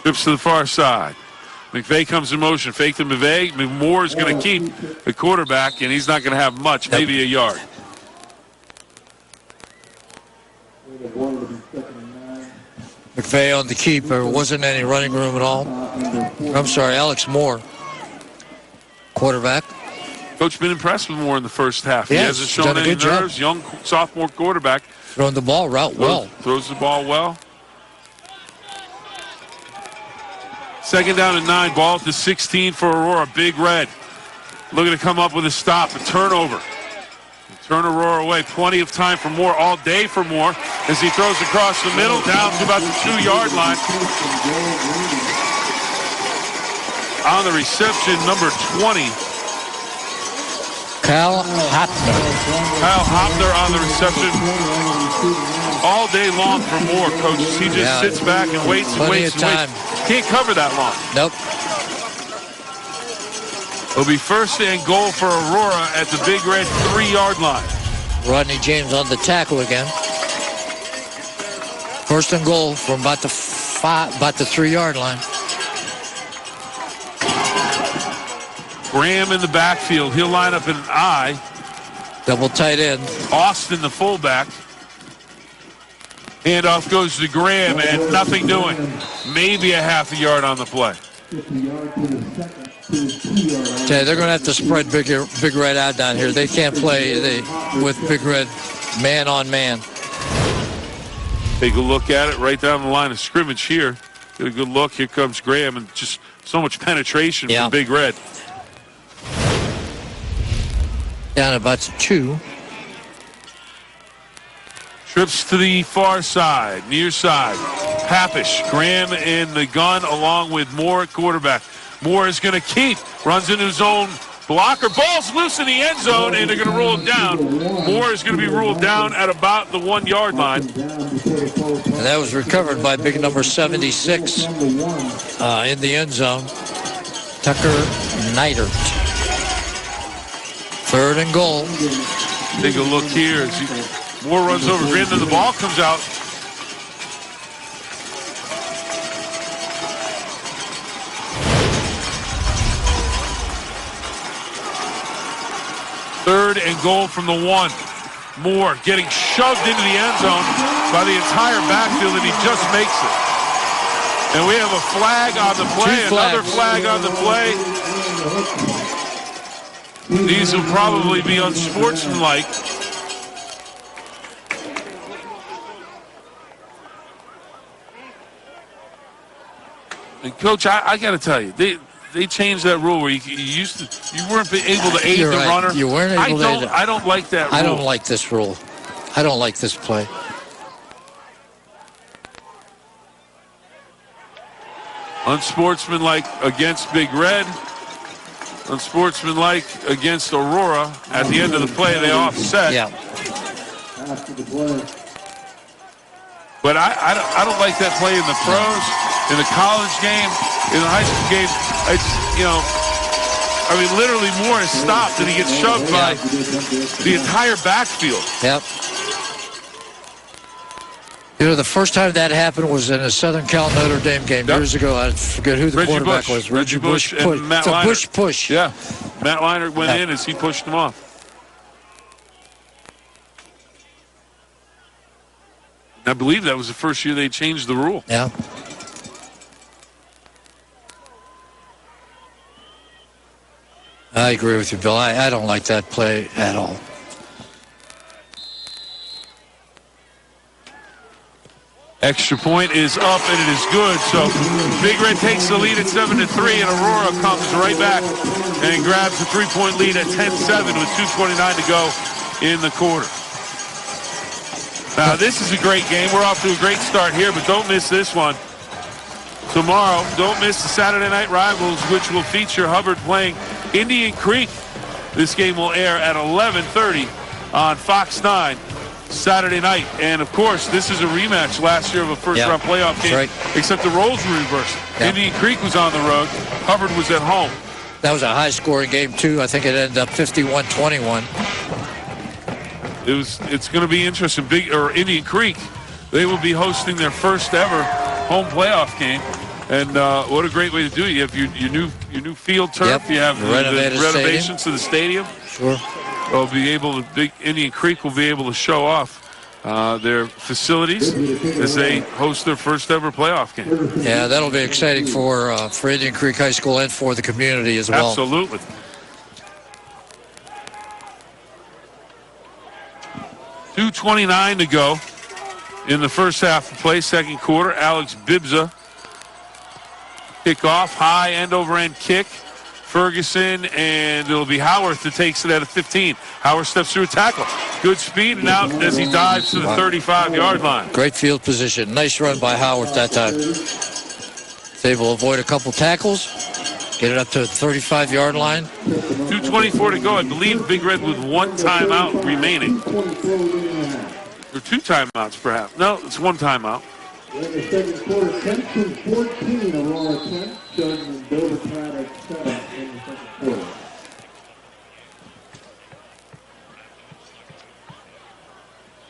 Trips to the far side. Mcveigh comes in motion. Fake to Mcveigh. Moore is going to keep the quarterback, and he's not going to have much, maybe a yard. McVeigh on the keeper. Wasn't any running room at all. I'm sorry, Alex Moore, quarterback. Coach been impressed with Moore in the first half. Yes, he hasn't shown any nerves. Young sophomore quarterback. Throwing the ball route well. Throws the ball well. 2nd down and 9, ball at the 16 for Aurora. Big Red looking to come up with a stop, a turnover. Turn Aurora away. Plenty of time for Moore, all day for Moore, as he throws across the middle, down to about the 2-yard line. On the reception, number 20, Kyle Hopner. Kyle Hopner on the reception all day long for Moore, coaches. He just sits back and waits and waits and waits. Can't cover that long. Nope. It'll be first and goal for Aurora at the Big Red 3-yard line. Rodney James on the tackle again. First and goal from about the 3-yard line. Graham in the backfield. He'll line up in an I. Double tight end. Austin, the fullback. Handoff goes to Graham, and nothing doing. Maybe a half a yard on the play. Okay, they're going to have to spread Big Red out down here. They can't play with Big Red man on man. Take a look at it right down the line of scrimmage here. Get a good look. Here comes Graham, and just so much penetration from Big Red. Down about 2. Trips to the far side, near side. Pappish, Graham in the gun along with Moore at quarterback. Moore is going to keep, runs into his own blocker. Ball's loose in the end zone, and they're going to roll it down. Moore is going to be ruled down at about the 1-yard line. And that was recovered by big number 76 in the end zone. Tucker Neidert. Third and goal. Take a look here as Moore runs over Graham, and the ball comes out. Third and goal from the 1. Moore getting shoved into the end zone by the entire backfield, and he just makes it. And we have a flag on the play, another flag on the play. These will probably be unsportsmanlike. And Coach, I got to tell you, they changed that rule where you weren't able to aid the runner. You weren't able to aid it. I don't like that rule. I don't like this rule. I don't like this play. Unsportsmanlike against Big Red. Unsportsmanlike against Aurora. At the end of the play, they offset. Yeah. But I don't like that play in the pros, in the college game, in the high school game. It's, I mean, literally Moore is stopped and he gets shoved by the entire backfield. Yep. You know, the first time that happened was in a Southern Cal Notre Dame game years ago. I forget who the quarterback was. Reggie Bush and Matt Leinart. It's a push. Yeah. Matt Leinart went in as he pushed him off. I believe that was the first year they changed the rule. Yeah. I agree with you, Bill. I don't like that play at all. Extra point is up, and it is good. So Big Red takes the lead at 7-3, and Aurora comes right back and grabs the 3-point lead at 10-7 with 2:29 to go in the quarter. Now, this is a great game. We're off to a great start here, but don't miss this one. Tomorrow, don't miss the Saturday Night Rivals, which will feature Hubbard playing Indian Creek. This game will air at 11:30 on Fox 9 Saturday night. And, of course, this is a rematch last year of a first-round playoff game, except the roles were reversed. Indian Creek was on the road. Hubbard was at home. That was a high-scoring game, too. I think it ended up 51-21. It's going to be interesting. Indian Creek, they will be hosting their first ever home playoff game, and what a great way to do it. You have your new field turf. You have the renovations to the stadium. Sure. Indian Creek will be able to show off their facilities as they host their first ever playoff game. Yeah, that'll be exciting for Indian Creek High School and for the community as well. Absolutely. .2:29 to go in the first half of play, second quarter. Alex Bibza kickoff, high end-over-end kick. Ferguson, and it'll be Howarth that takes it at a 15. Howarth steps through a tackle. Good speed and out as he dives to the 35-yard line. Great field position. Nice run by Howarth that time. He's able to avoid a couple tackles. Get it up to the 35-yard line. 2:24 to go. I believe Big Red with one timeout remaining. Or two timeouts, perhaps. No, it's one timeout. In the second quarter, 10-14, Aurora 10, showing Dover Platte 7 in the second quarter.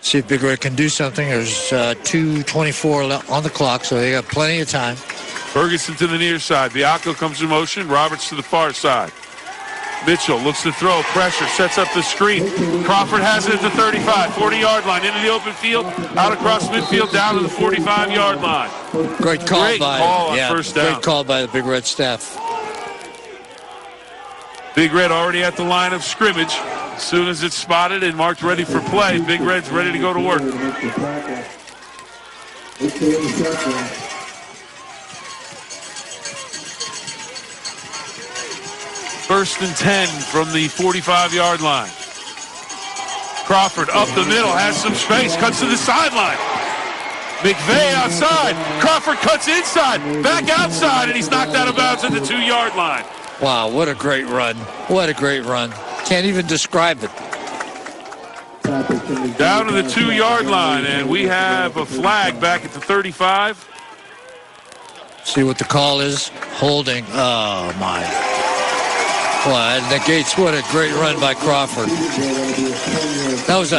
See if Big Red can do something. There's 2:24 on the clock, so they got plenty of time. Ferguson to the near side. Biacco comes in motion. Roberts to the far side. Mitchell looks to throw. Pressure. Sets up the screen. Crawford has it at the 35, 40-yard line. Into the open field. Out across midfield. Down to the 45-yard line. Great call on first down. Great call by the Big Red staff. Big Red already at the line of scrimmage. As soon as it's spotted and marked ready for play, Big Red's ready to go to work. First and 10 from the 45-yard line. Crawford up the middle, has some space, cuts to the sideline. Mcveigh outside. Crawford cuts inside, back outside, and he's knocked out of bounds at the 2-yard line. Wow, what a great run. What a great run. Can't even describe it. Down to the 2-yard line, and we have a flag back at the 35. See what the call is. Holding. Oh, my. Well, that negates what a great run by Crawford. That's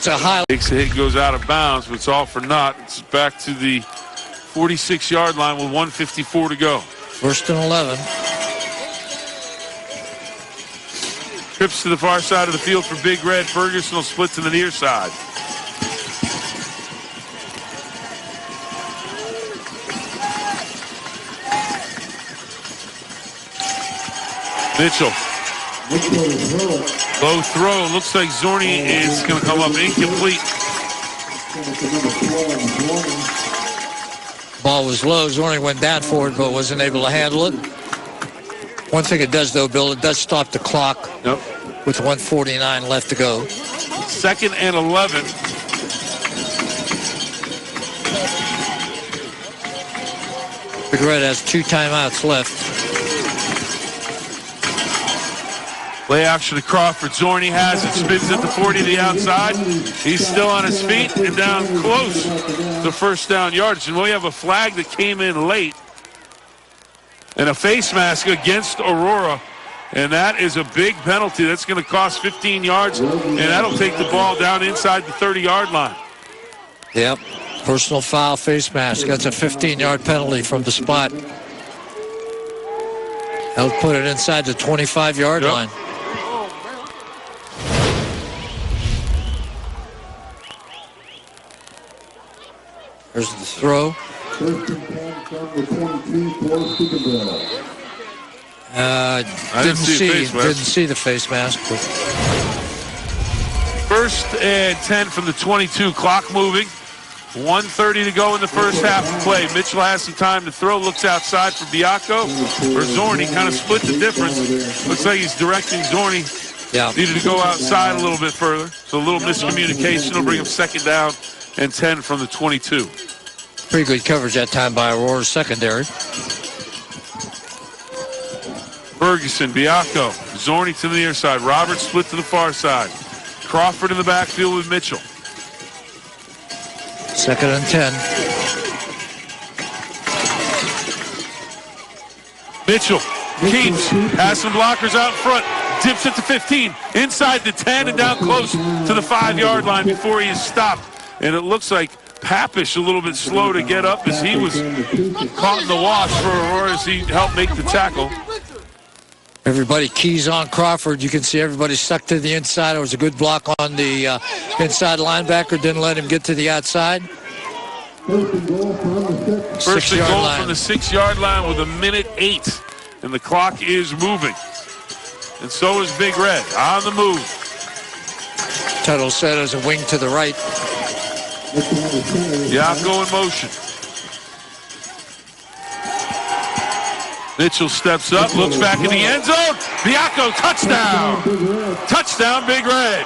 a high. Takes a hit, goes out of bounds, but it's all for naught. It's back to the 46-yard line with 1:54 to go. First and 11. Trips to the far side of the field for Big Red. Ferguson will split to the near side. Mitchell. Low throw. Looks like Zorni is going to come up incomplete. Ball was low. Zorni went down for it, but wasn't able to handle it. One thing it does, though, Bill, it does stop the clock with 1:49 left to go. Second and 11. Big Red has 2 timeouts left. Play action to Crawford. Zorni has it. Spins at the 40 to the outside. He's still on his feet and down close to first down yardage. And we have a flag that came in late. And a face mask against Aurora. And that is a big penalty. That's going to cost 15 yards. And that'll take the ball down inside the 30-yard line. Yep. Personal foul, face mask. That's a 15-yard penalty from the spot. That'll put it inside the 25-yard line. There's the throw. First and 10 from the 22 for Steubenville. Didn't see the face mask. But. First and 10 from the 22. Clock moving. 1:30 to go in the first half of play. Mitchell has some time to throw. Looks outside for Biacco. Or Zorni. Kind of split the difference. Looks like he's directing Zorni. Yeah. Needed to go outside a little bit further. So a little miscommunication will bring him second down and 10 from the 22. Pretty good coverage that time by Aurora's secondary. Ferguson, Biacco, Zorni to the near side. Roberts split to the far side. Crawford in the backfield with Mitchell. Second and 10. Mitchell keeps, has some blockers out front. Dips at the 15, inside the 10, and down close to the 5-yard line before he is stopped. And it looks like Pappish a little bit slow to get up as he was caught in the wash for Aurora as he helped make the tackle. Everybody keys on Crawford. You can see everybody stuck to the inside. It was a good block on the inside linebacker. Didn't let him get to the outside. First and goal from the 6-yard line with 1:08. And the clock is moving. And so is Big Red on the move. Toto said as a wing to the right. Biacco in motion. Mitchell steps up, looks back in the end zone. Biacco, touchdown. Touchdown, Big Red.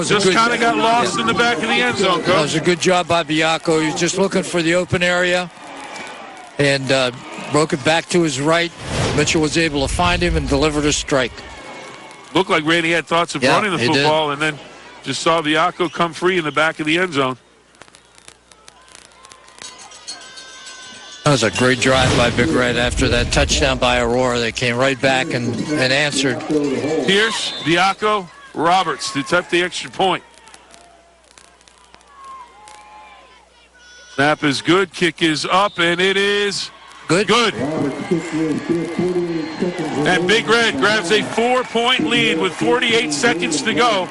Just kind of got lost in the back of the end zone, Coach. That was a good job by Biacco. He was just looking for the open area. and broke it back to his right. Mitchell was able to find him and delivered a strike. Looked like Randy had thoughts of running the football and then just saw Viacco come free in the back of the end zone. That was a great drive by Big Red after that touchdown by Aurora. They came right back and answered. Pierce, Viacco, Roberts to attempt the extra point. Snap is good. Kick is up, and it is good. And Big Red grabs a 4-point lead with 48 seconds to go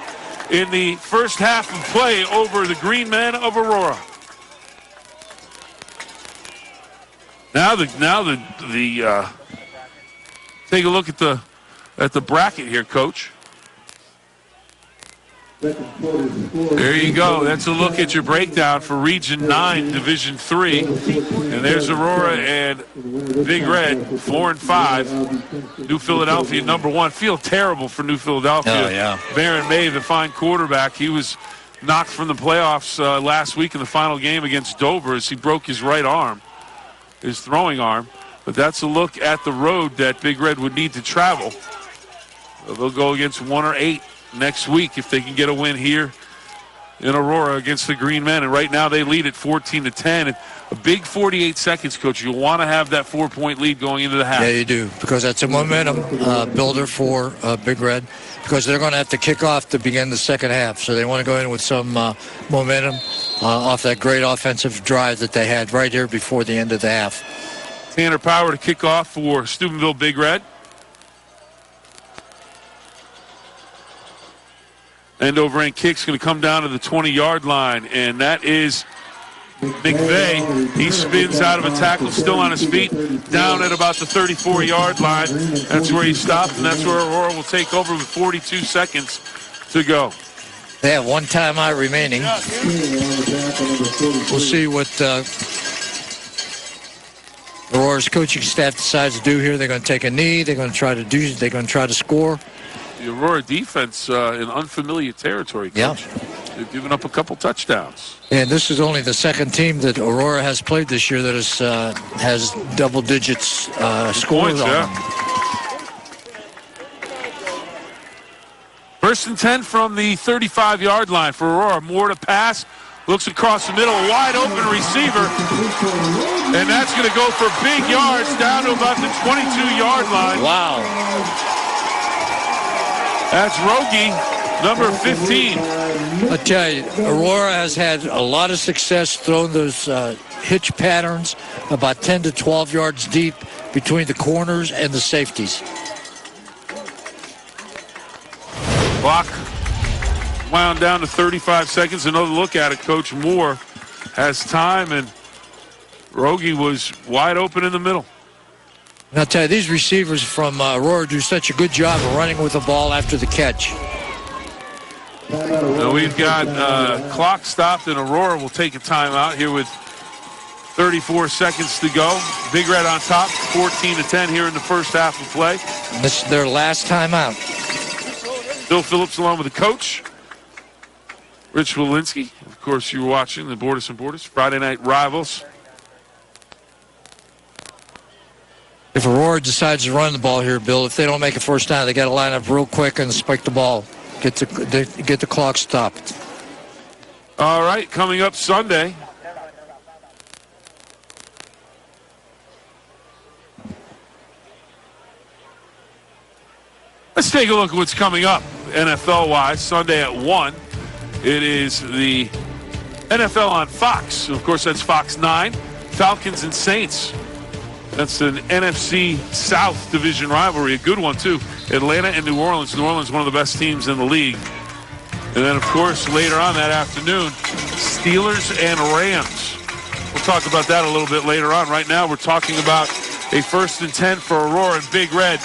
in the first half of play over the Green Men of Aurora. Now the take a look at the bracket here, Coach. There you go. That's a look at your breakdown for Region 9, Division 3. And there's Aurora and Big Red, 4 and 5. New Philadelphia, number 1. Feel terrible for New Philadelphia. Oh, yeah. Baron May, the fine quarterback, he was knocked from the playoffs last week in the final game against Dover as he broke his right arm, his throwing arm. But that's a look at the road that Big Red would need to travel. They'll go against 1 or 8 next week if they can get a win here in Aurora against the Green Men. And right now they lead at 14-10. And a big 48 seconds, Coach. You want to have that 4-point lead going into the half. Yeah, you do, because that's a momentum builder for Big Red, because they're going to have to kick off to begin the second half. So they want to go in with some momentum off that great offensive drive that they had right here before the end of the half. Tanner Power to kick off for Steubenville Big Red. End over end kick's going to come down to the 20-yard line, and that is Mcveigh. He spins out of a tackle, still on his feet, down at about the 34-yard line. That's where he stopped, and that's where Aurora will take over with 42 seconds to go. They have one timeout remaining. We'll see what Aurora's coaching staff decides to do here. They're going to take a knee. They're going to try to score. The Aurora defense in unfamiliar territory, Coach. Yeah. They've given up a couple touchdowns. And this is only the second team that Aurora has played this year that has double digits scores on them. 1st and 10 from the 35-yard line for Aurora. Moore to pass. Looks across the middle. Wide open receiver. And that's going to go for big yards down to about the 22-yard line. Wow. That's Rogie, number 15. I tell you, Aurora has had a lot of success throwing those hitch patterns about 10 to 12 yards deep between the corners and the safeties. Clock wound down to 35 seconds. Another look at it. Coach Moore has time, and Rogie was wide open in the middle. And I'll tell you, these receivers from Aurora do such a good job of running with the ball after the catch. Now we've got clock stopped, and Aurora will take a timeout here with 34 seconds to go. Big Red on top, 14-10 here in the first half of play. This is their last timeout. Bill Phillips along with the coach, Rich Walensky. Of course, you were watching the Borders and Borders Friday Night Rivals. If Aurora decides to run the ball here, Bill, if they don't make a first down, they got to line up real quick and spike the ball. Get the clock stopped. All right, coming up Sunday. Let's take a look at what's coming up NFL-wise. Sunday at 1. It is the NFL on Fox. Of course, that's Fox 9. Falcons and Saints. That's an NFC South division rivalry, a good one, too. Atlanta and New Orleans. New Orleans, one of the best teams in the league. And then, of course, later on that afternoon, Steelers and Rams. We'll talk about that a little bit later on. Right now, we're talking about a 1st and 10 for Aurora and Big Red.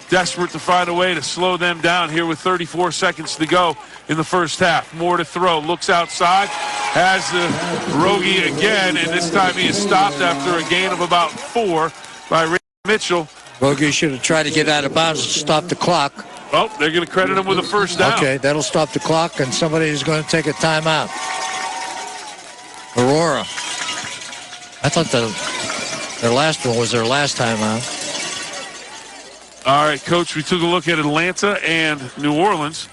Desperate to find a way to slow them down here with 34 seconds to go in the first half. More to throw. Looks outside. Has the Rogie again, and this time he is stopped after a gain of about 4 by Ray Mitchell. Rogie should have tried to get out of bounds to stop the clock. Oh, they're going to credit him with a first down. Okay, that'll stop the clock, and somebody is going to take a timeout. Aurora. I thought Their last one was their last time out. All right, Coach, we took a look at Atlanta and New Orleans.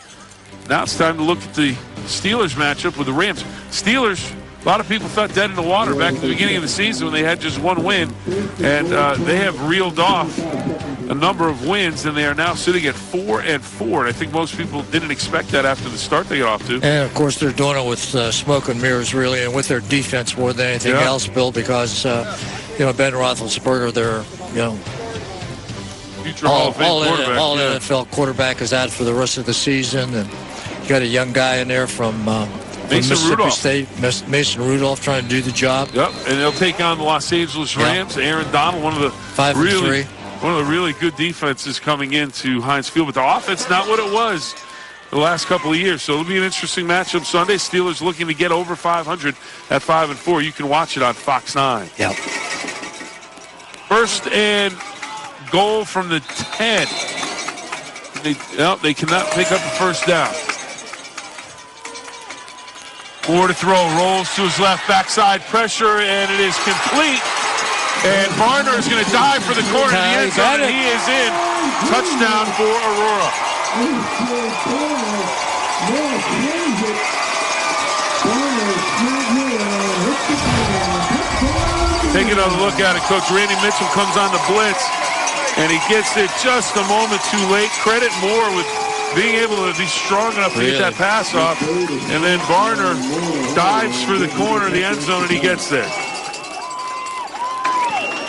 Now it's time to look at the Steelers matchup with the Rams. Steelers, a lot of people thought dead in the water back at the beginning of the season when they had just one win. And they have reeled off a number of wins, and they are now sitting at 4-4. And I think most people didn't expect that after the start they got off to. And, of course, they're doing it with smoke and mirrors, really, and with their defense more than anything else, Bill, because, Ben Roethlisberger, they're, future Hall of Fame quarterback. All NFL quarterback is out for the rest of the season. And you got a young guy in there from Mississippi State, Mason Rudolph, trying to do the job. Yep, and they'll take on the Los Angeles Rams. Aaron Donald, one of the really good defenses coming into Heinz Field. But the offense, not what it was the last couple of years. So it'll be an interesting matchup Sunday. Steelers looking to get over 500 at 5-4. You can watch it on Fox 9. Yep. First and goal from the 10. They cannot pick up a first down. Moore to throw, rolls to his left, backside pressure, and it is complete. And Bodner is going to dive for the corner of the end zone, and he is in. Touchdown for Aurora. Take another look at it, Coach. Randy Mitchell comes on the blitz, and he gets it just a moment too late. Credit Moore with being able to be strong enough to get that pass off. And then Bodner dives for the corner of the end zone, and he gets there.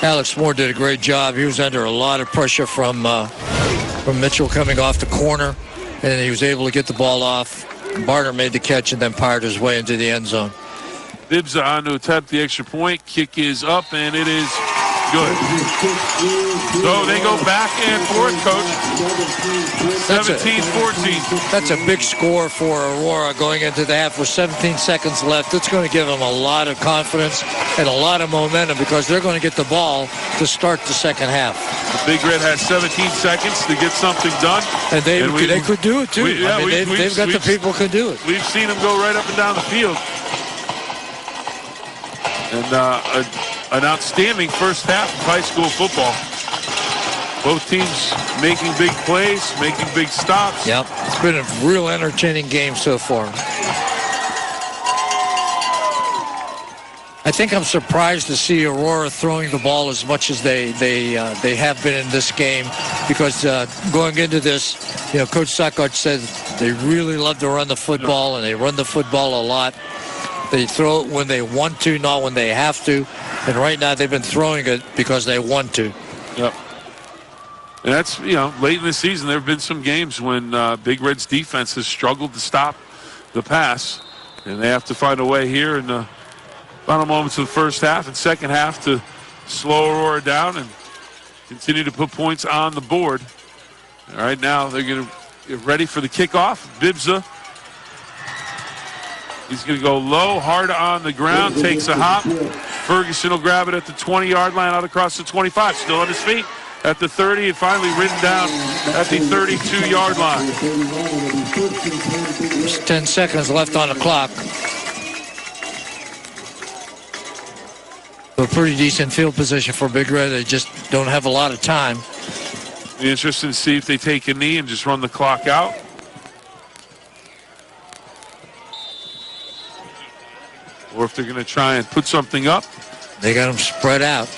Alex Moore did a great job. He was under a lot of pressure from Mitchell coming off the corner, and he was able to get the ball off. Bodner made the catch and then fired his way into the end zone. Bibza on to attempt the extra point. Kick is up, and it is good. So they go back and forth, Coach. 17-14. That's a big score for Aurora going into the half with 17 seconds left. It's going to give them a lot of confidence and a lot of momentum because they're going to get the ball to start the second half. The Big Red has 17 seconds to get something done. And they could do it, too. They've got the people who can do it. We've seen them go right up and down the field. And an outstanding first half of high school football. Both teams making big plays, making big stops. Yep, it's been a real entertaining game so far. I think I'm surprised to see Aurora throwing the ball as much as they have been in this game because going into this, Coach Sackart said they really love to run the football and they run the football a lot. They throw it when they want to, not when they have to. And right now they've been throwing it because they want to. Yep. And that's, late in the season, there have been some games when Big Red's defense has struggled to stop the pass. And they have to find a way here in the final moments of the first half and second half to slow Aurora down and continue to put points on the board. All right, now they're going to get ready for the kickoff. Bibza. He's going to go low, hard on the ground, takes a hop. Ferguson will grab it at the 20-yard line, out across the 25, still on his feet at the 30, and finally ridden down at the 32-yard line. There's 10 seconds left on the clock. A pretty decent field position for Big Red. They just don't have a lot of time. Be interesting to see if they take a knee and just run the clock out. Or if they're going to try and put something up. They got them spread out.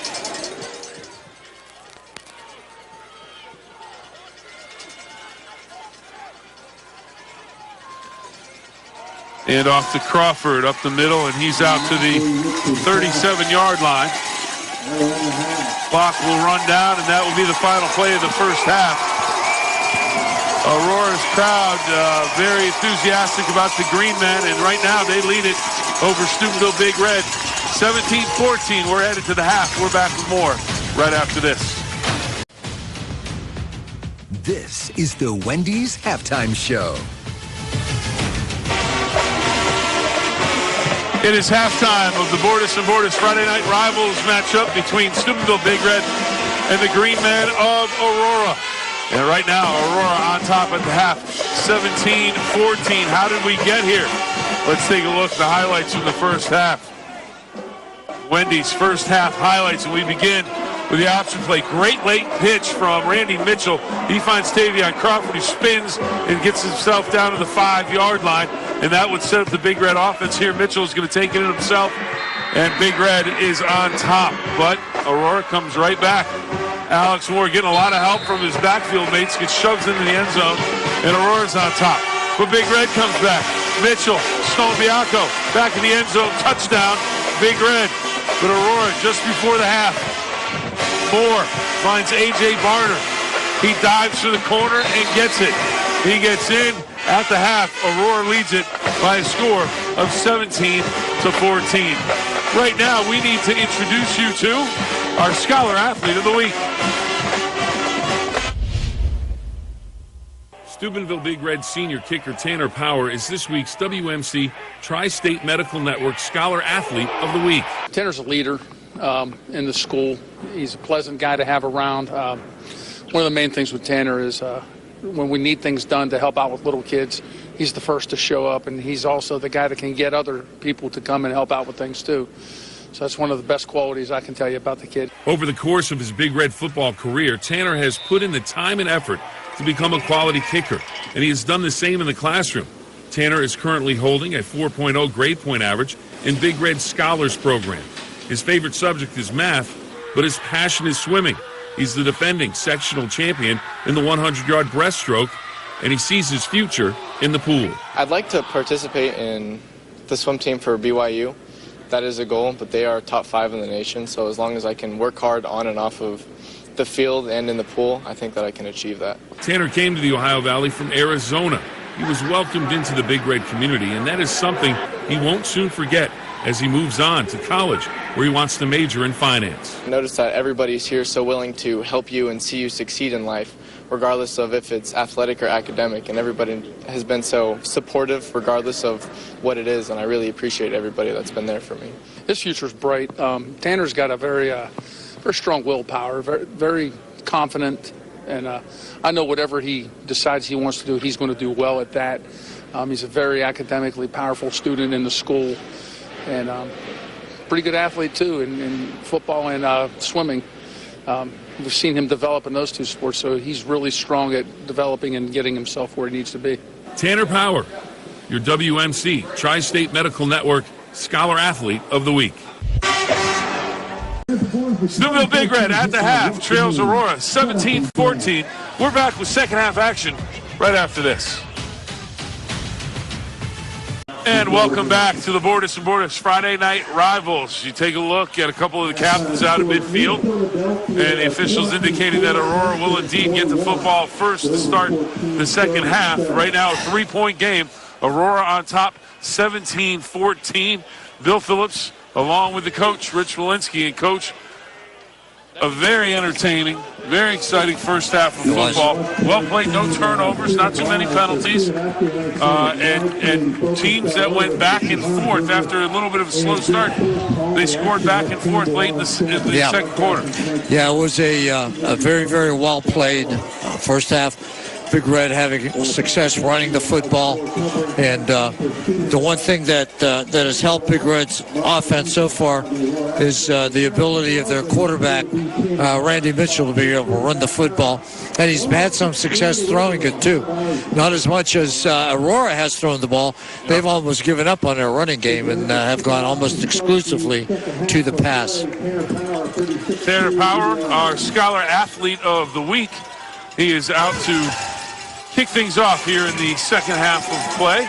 And off to Crawford up the middle, and he's out to the 37-yard line. Clock will run down, and that will be the final play of the first half. Aurora's crowd very enthusiastic about the Green Men, and right now they lead it over Steubenville Big Red. 17-14, we're headed to the half. We're back with more right after this. This is the Wendy's Halftime Show. It is halftime of the Bordas & Bordas Friday Night Rivals matchup between Steubenville Big Red and the Green Men of Aurora. And right now, Aurora on top at the half, 17-14. How did we get here? Let's take a look at the highlights from the first half. Wendy's first half highlights, and we begin with the option play. Great late pitch from Randy Mitchell. He finds Tavion Crawford, who spins and gets himself down to the 5-yard line, and that would set up the Big Red offense here. Mitchell is going to take it in himself, and Big Red is on top, but Aurora comes right back. Alex Moore getting a lot of help from his backfield mates, gets shoved into the end zone, and Aurora's on top. But Big Red comes back. Mitchell, Stone Bianco, back in the end zone, touchdown, Big Red. But Aurora, just before the half, Moore finds A.J. Bodner. He dives to the corner and gets it. He gets in at the half. Aurora leads it by a score of 17-14. Right now, we need to introduce you to our Scholar Athlete of the Week. Steubenville Big Red senior kicker Tanner Power is this week's WMC Tri-State Medical Network Scholar Athlete of the Week. Tanner's a leader in the school. He's a pleasant guy to have around. One of the main things with Tanner is when we need things done to help out with little kids, he's the first to show up, and he's also the guy that can get other people to come and help out with things too. So that's one of the best qualities I can tell you about the kid. Over the course of his Big Red football career, Tanner has put in the time and effort to become a quality kicker, and he has done the same in the classroom. Tanner is currently holding a 4.0 grade point average in Big Red's Scholars Program. His favorite subject is math, but his passion is swimming. He's the defending sectional champion in the 100-yard breaststroke, and he sees his future in the pool. I'd like to participate in the swim team for BYU. That is a goal, but they are top 5 in the nation, so as long as I can work hard on and off of the field and in the pool, I think that I can achieve that. Tanner came to the Ohio Valley from Arizona. He was welcomed into the Big Red community, and that is something he won't soon forget as he moves on to college, where he wants to major in finance. I noticed that everybody's here so willing to help you and see you succeed in life, regardless of if it's athletic or academic, and everybody has been so supportive regardless of what it is, and I really appreciate everybody that's been there for me. His future's bright. Tanner's got a very strong willpower, very confident, and I know whatever he decides he wants to do, he's going to do well at that. He's a very academically powerful student in the school, and pretty good athlete too in football and swimming. We've seen him develop in those two sports, so he's really strong at developing and getting himself where he needs to be. Tanner Power, your WMC Tri-State Medical Network Scholar Athlete of the Week. Steubenville Big Red at the half trails Aurora 17-14. We're back with second half action right after this. And welcome back to the Borders and Borders Friday Night Rivals. You take a look at a couple of the captains out at midfield, and the officials indicating that Aurora will indeed get the football first to start the second half. Right now, a 3-point game. Aurora on top, 17-14. Bill Phillips, along with the coach, Rich Walensky, and coach, a very entertaining, very exciting first half of football. Well played, no turnovers, not too many penalties, and teams that went back and forth after a little bit of a slow start. They scored back and forth late in the second quarter. Yeah, it was a very, very well played first half. Big Red having success running the football, and the one thing that has helped Big Red's offense so far is the ability of their quarterback, Randy Mitchell, to be able to run the football, and he's had some success throwing it too. Not as much as Aurora has thrown the ball. They've almost given up on their running game and have gone almost exclusively to the pass. Tanner Power, our Scholar Athlete of the Week. He is out to kick things off here in the second half of play.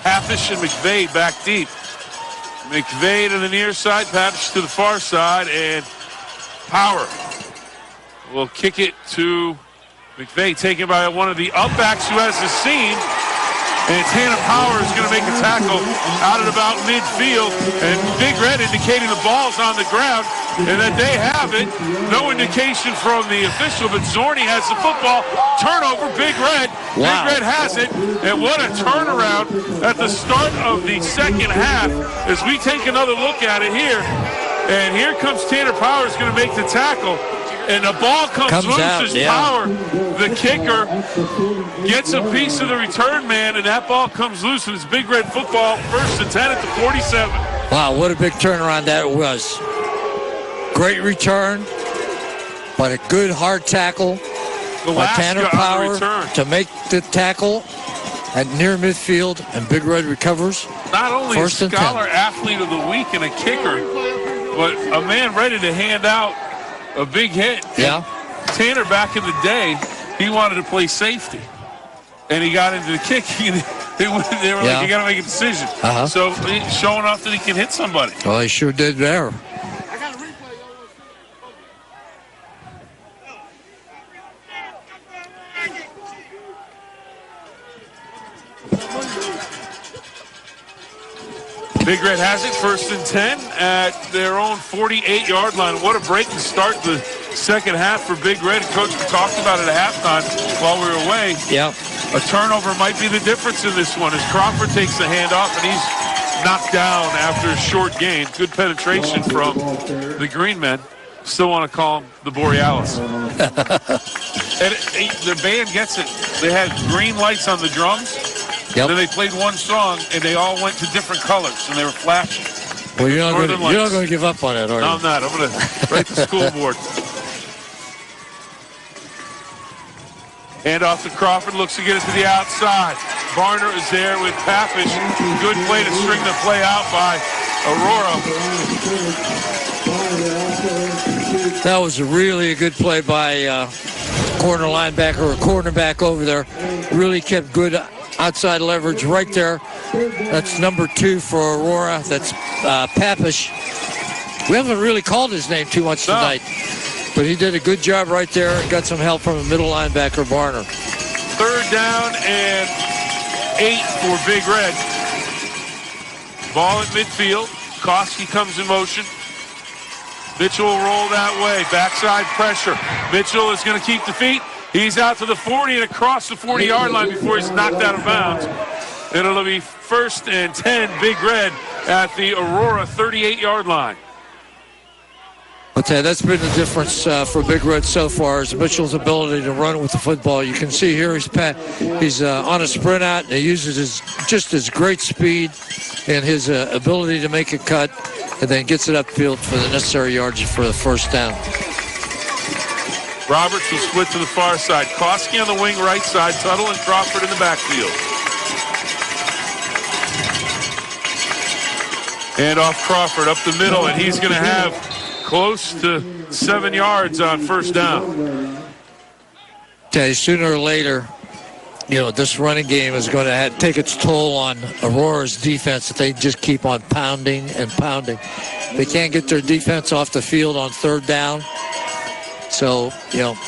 Hatfish and Mcveigh back deep. Mcveigh to the near side, Hatfish to the far side, and Power will kick it to Mcveigh, taken by one of the upbacks who has the seam. And Tanner Power is going to make a tackle out at about midfield. And Big Red indicating the ball's on the ground and that they have it. No indication from the official, but Zorni has the football. Turnover, Big Red. Wow. Big Red has it. And what a turnaround at the start of the second half as we take another look at it here. And here comes Tanner Power is going to make the tackle. And the ball comes loose. out, His yeah. power. The kicker gets a piece of the return man, and that ball comes loose, and it's Big Red football. 1st and 10 at the 47. Wow, what a big turnaround that was. Great return, but a good hard tackle by Tanner Power to make the tackle at near midfield, and Big Red recovers. Not only a 1st and 10. Scholar Athlete of the Week and a kicker, but a man ready to hand out a big hit. Yeah. Tanner, back in the day, he wanted to play safety, and he got into the kicking. They were like, you got to make a decision. So he's showing off that he can hit somebody. Well, he sure did there. Big Red has it, 1st and 10 at their own 48-yard line. What a break to start the second half for Big Red. Coach, we talked about it at halftime while we were away. Yeah. A turnover might be the difference in this one as Crawford takes the handoff and he's knocked down after a short gain. Good penetration from the Green Men. Still want to call them the Borealis. And the band gets it. They had green lights on the drums. Yep. Then they played one song, and they all went to different colors, and they were flashing. Well, you're not going to give up on it, are you? No, I'm not. I'm going to write the school board. Hand off to Crawford, looks to get it to the outside. Bodner is there with Pappish. Good play to string the play out by Aurora. That was really a good play by corner linebacker or cornerback over there. Really kept good outside leverage right there. That's number 2 for Aurora. That's Pappish. We haven't really called his name too much tonight, but he did a good job right there and got some help from a middle linebacker, Bodner. 3rd down and 8 for Big Red. Ball at midfield. Koski comes in motion. Mitchell will roll that way. Backside pressure. Mitchell is going to keep the feet. He's out to the 40 and across the 40-yard line before he's knocked out of bounds. It'll be 1st and 10, Big Red at the Aurora 38-yard line. I'll tell you, that's been the difference for Big Red so far is Mitchell's ability to run with the football. You can see here he's on a sprint out, and he uses his great speed and his ability to make a cut, and then gets it upfield for the necessary yardage for the 1st down. Roberts will split to the far side. Koski on the wing right side. Tuttle and Crawford in the backfield. And off Crawford up the middle, and he's going to have close to 7 yards on 1st down. Tell you, sooner or later, this running game is going to take its toll on Aurora's defense if they just keep on pounding and pounding. They can't get their defense off the field on 3rd down. So,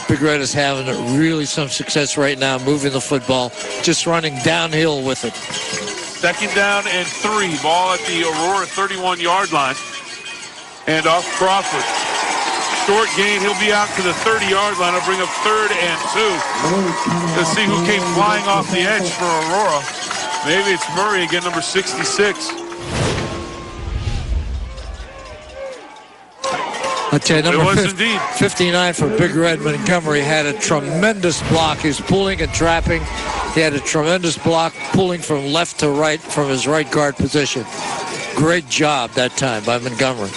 Big Red is having really some success right now moving the football, just running downhill with it. 2nd down and 3. Ball at the Aurora 31-yard line. And off Crawford. Short gain. He'll be out to the 30-yard line. He'll bring up 3rd and 2. Let's see who came flying off the edge for Aurora. Maybe it's Murray again, number 66. I'll tell you, number indeed. 59 for Big Red Montgomery had a tremendous block. He was pulling and trapping. He had a tremendous block pulling from left to right from his right guard position. Great job that time by Montgomery.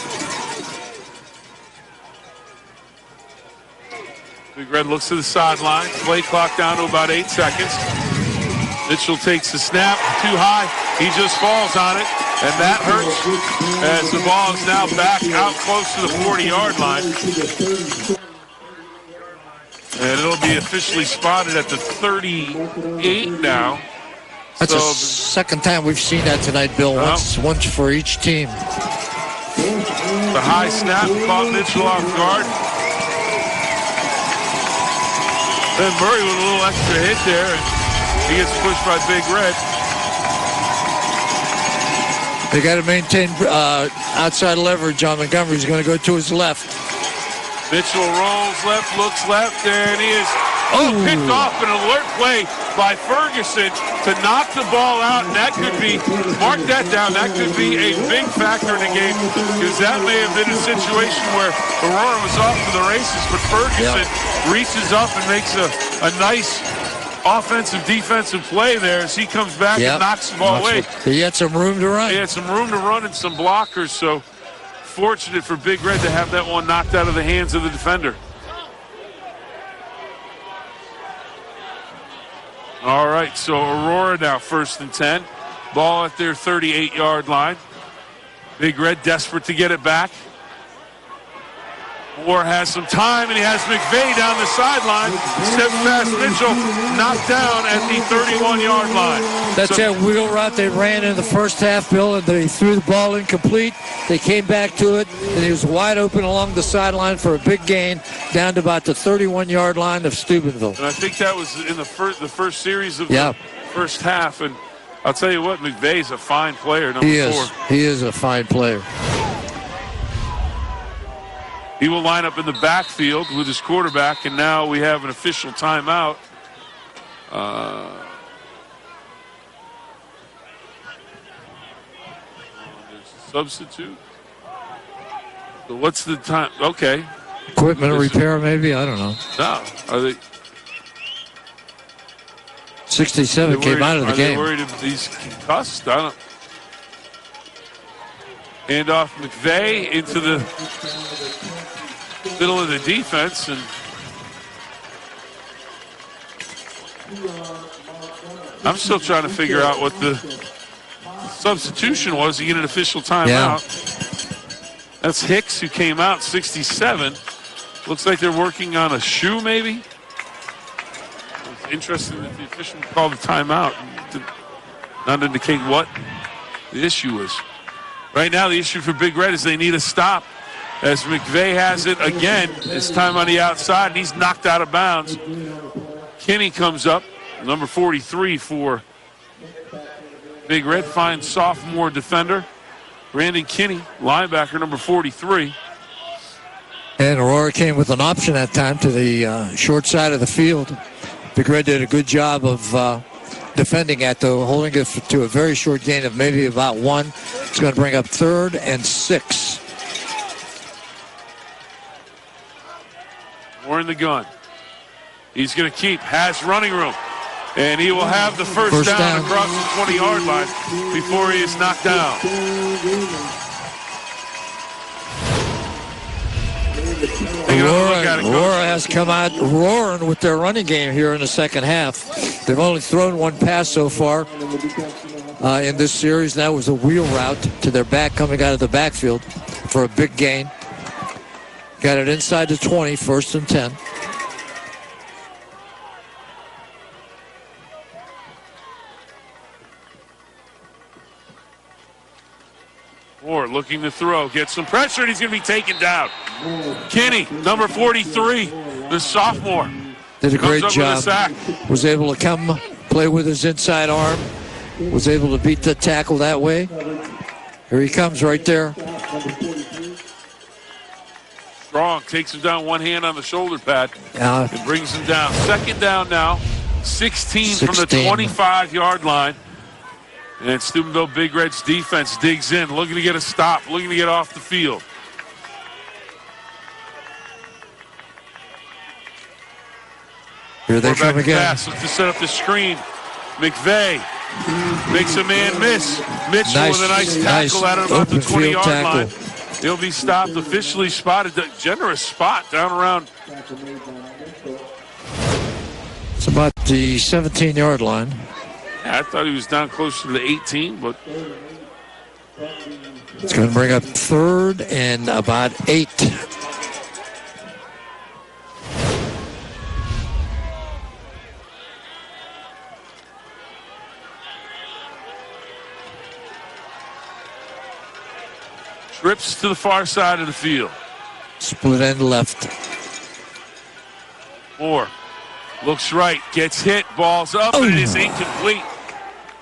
Big Red looks to the sideline. Play clock down to about 8 seconds. Mitchell takes the snap too high. He just falls on it, and that hurts as the ball is now back out close to the 40-yard line. And it'll be officially spotted at the 38 now. That's the 2nd time we've seen that tonight, Bill. Once for each team. The high snap caught Mitchell off guard. Then Murray with a little extra hit there, and he gets pushed by Big Red. They got to maintain outside leverage on Montgomery. He's going to go to his left. Mitchell rolls left, looks left, and he is Picked off an alert play by Ferguson to knock the ball out, and that could be, mark that down, that could be a big factor in the game, because that may have been a situation where Aurora was off to the races, but Ferguson reaches up and makes a nice offensive, defensive play there as he comes back and knocks the ball away. He had some room to run. He had some room to run and some blockers, so fortunate for Big Red to have that one knocked out of the hands of the defender. All right, so Aurora now 1st and 10. Ball at their 38-yard line. Big Red desperate to get it back. Moore has some time, and he has Mcveigh down the sideline. Step past Mitchell, knocked down at the 31-yard line. That's that wheel route they ran in the first half, Bill, and they threw the ball incomplete. They came back to it, and he was wide open along the sideline for a big gain down to about the 31-yard line of Steubenville. And I think that was in the first series of the first half. And I'll tell you what, McVeigh's a fine player, number 4. He is a fine player. He will line up in the backfield with his quarterback, and now we have an official timeout. Substitute. So what's the time? Okay. Equipment repair, maybe? I don't know. No. Are they? 67 came out of the game. Are they worried if he's concussed? I don't. Hand off Mcveigh into the middle of the defense, and I'm still trying to figure out what the substitution was to get an official timeout. That's Hicks, who came out 67. Looks like they're working on a shoe, maybe. It's interesting that the official called the timeout and did not indicate what the issue is. Right now, the issue for Big Red is they need a stop, as Mcveigh has it again. This time on the outside, and he's knocked out of bounds. Kinney comes up, number 43 for Big Red, fine sophomore defender. Brandon Kinney, linebacker, number 43. And Aurora came with an option that time to the short side of the field. Big Red did a good job of defending that, though, holding it to a very short gain of maybe about 1. It's going to bring up 3rd and 6. More in the gun. He's going to keep, has running room. And he will have the first down across the 20-yard line before he is knocked down. Aurora has come out roaring with their running game here in the second half. They've only thrown one pass so far in this series. That was a wheel route to their back coming out of the backfield for a big gain. Got it inside the 20, 1st and 10. Moore looking to throw, gets some pressure, and he's going to be taken down. Kinney, number 43, the sophomore. Did a great job. Was able to come play with his inside arm. Was able to beat the tackle that way. Here he comes right there. Strong takes him down, one hand on the shoulder pad, and brings him down. 2nd down now, 16 from the 25-yard line. And Steubenville Big Red's defense digs in, looking to get a stop, looking to get off the field. Here they come again. Pass, look to set up the screen. Mcveigh makes a man miss. Mitchell with a nice tackle at about the 20-yard line. He'll be stopped, officially spotted. A generous spot down around. It's about the 17-yard line. I thought he was down closer to the 18, but it's going to bring up 3rd and about 8. Trips to the far side of the field. Split end left. Moore looks right, gets hit, ball's up, and it is incomplete.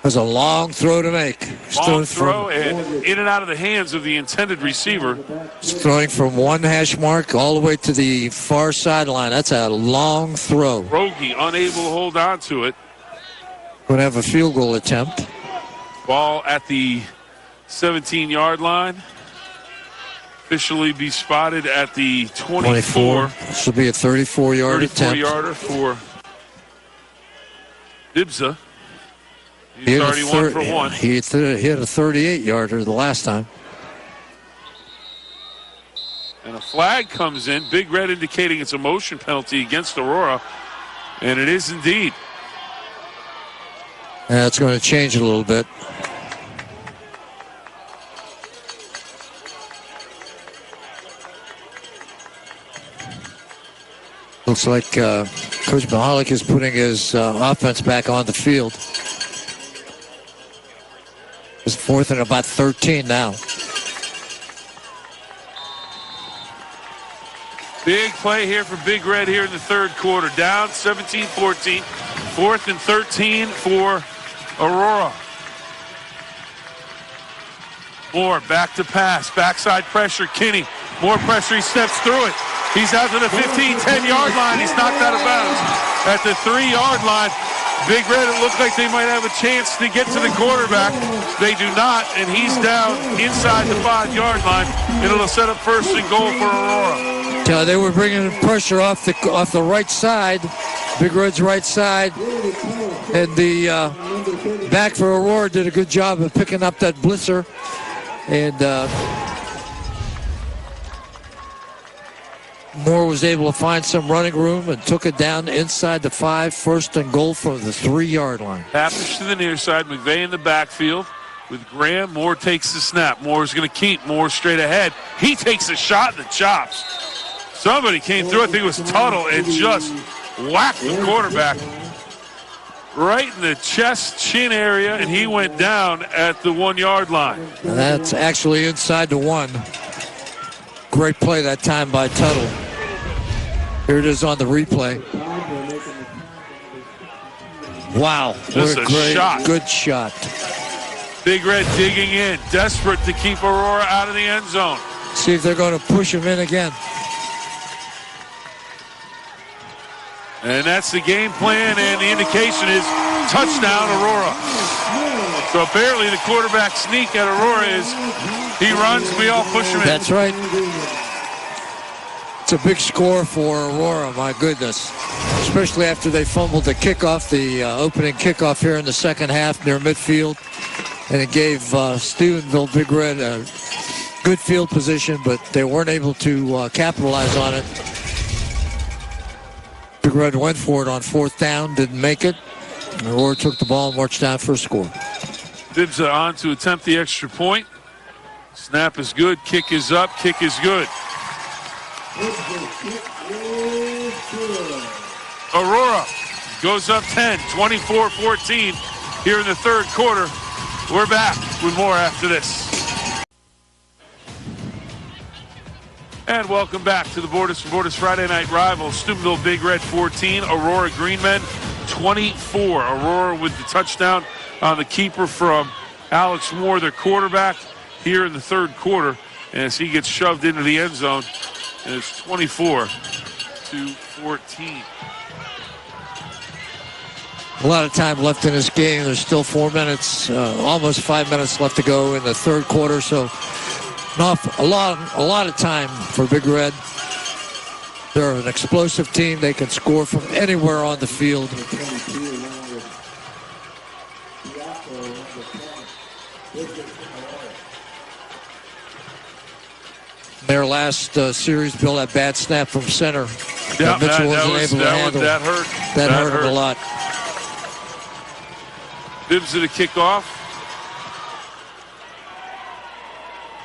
That's a long throw to make. Long throw and in and out of the hands of the intended receiver. Throwing from one hash mark all the way to the far sideline. That's a long throw. Rogie unable to hold on to it. Going to have a field goal attempt. Ball at the 17-yard line. Officially be spotted at the 24. This will be a 34-yard attempt. 34-yarder for Dibza. He's already 1 for 1. He hit a 38-yarder the last time. And a flag comes in. Big Red indicating it's a motion penalty against Aurora. And it is indeed. Yeah, it's going to change a little bit. Looks like Coach Mahalik is putting his offense back on the field. It's 4th and about 13 now. Big play here for Big Red here in the third quarter. Down 17-14. 4th and 13 for Aurora. Moore back to pass. Backside pressure. Kinney. More pressure. He steps through it. He's out to the 15, 10-yard line. He's knocked out of bounds. At the 3-yard line, Big Red, it looked like they might have a chance to get to the quarterback. They do not, and he's down inside the 5-yard line, and it'll set up 1st and goal for Aurora. They were bringing pressure off the right side, Big Red's right side, and the back for Aurora did a good job of picking up that blitzer, and Moore was able to find some running room and took it down inside the 5, 1st and goal from the 3-yard line. Package to the near side. Mcveigh in the backfield with Graham. Moore takes the snap. Moore's going to keep. Moore straight ahead. He takes a shot in the chops. Somebody came through. I think it was Tuttle and just whacked the quarterback right in the chest, chin area, and he went down at the 1-yard line. And that's actually inside the 1. Great play that time by Tuttle. Here it is on the replay. Wow. This what is a shot. Good shot. Big Red digging in, desperate to keep Aurora out of the end zone. See if they're going to push him in again. And that's the game plan, and the indication is touchdown, Aurora. So apparently the quarterback sneak at Aurora is he runs, we all push him in. That's right. It's a big score for Aurora, my goodness. Especially after they fumbled the kickoff, the opening kickoff here in the second half near midfield. And it gave Steubenville Big Red a good field position, but they weren't able to capitalize on it. Big Red went for it on 4th down, didn't make it. Aurora took the ball and marched down for a score. Dibza on to attempt the extra point. Snap is good, kick is up, kick is good. Aurora goes up 10, 24-14 here in the third quarter. We're back with more after this. And welcome back to the Borders for Borders Friday Night Rivals. Steubenville Big Red 14, Aurora Greenmen 24. Aurora with the touchdown on the keeper from Alex Moore, their quarterback, here in the third quarter. As he gets shoved into the end zone, and it's 24-14. A lot of time left in this game. There's still 4 minutes, almost 5 minutes left to go in the third quarter. So a lot of time for Big Red. They're an explosive team. They can score from anywhere on the field. Their last series, Bill, that bad snap from center. Yeah, Mitchell wasn't able to handle. That hurt. That hurt him a lot. Dibza to kick off.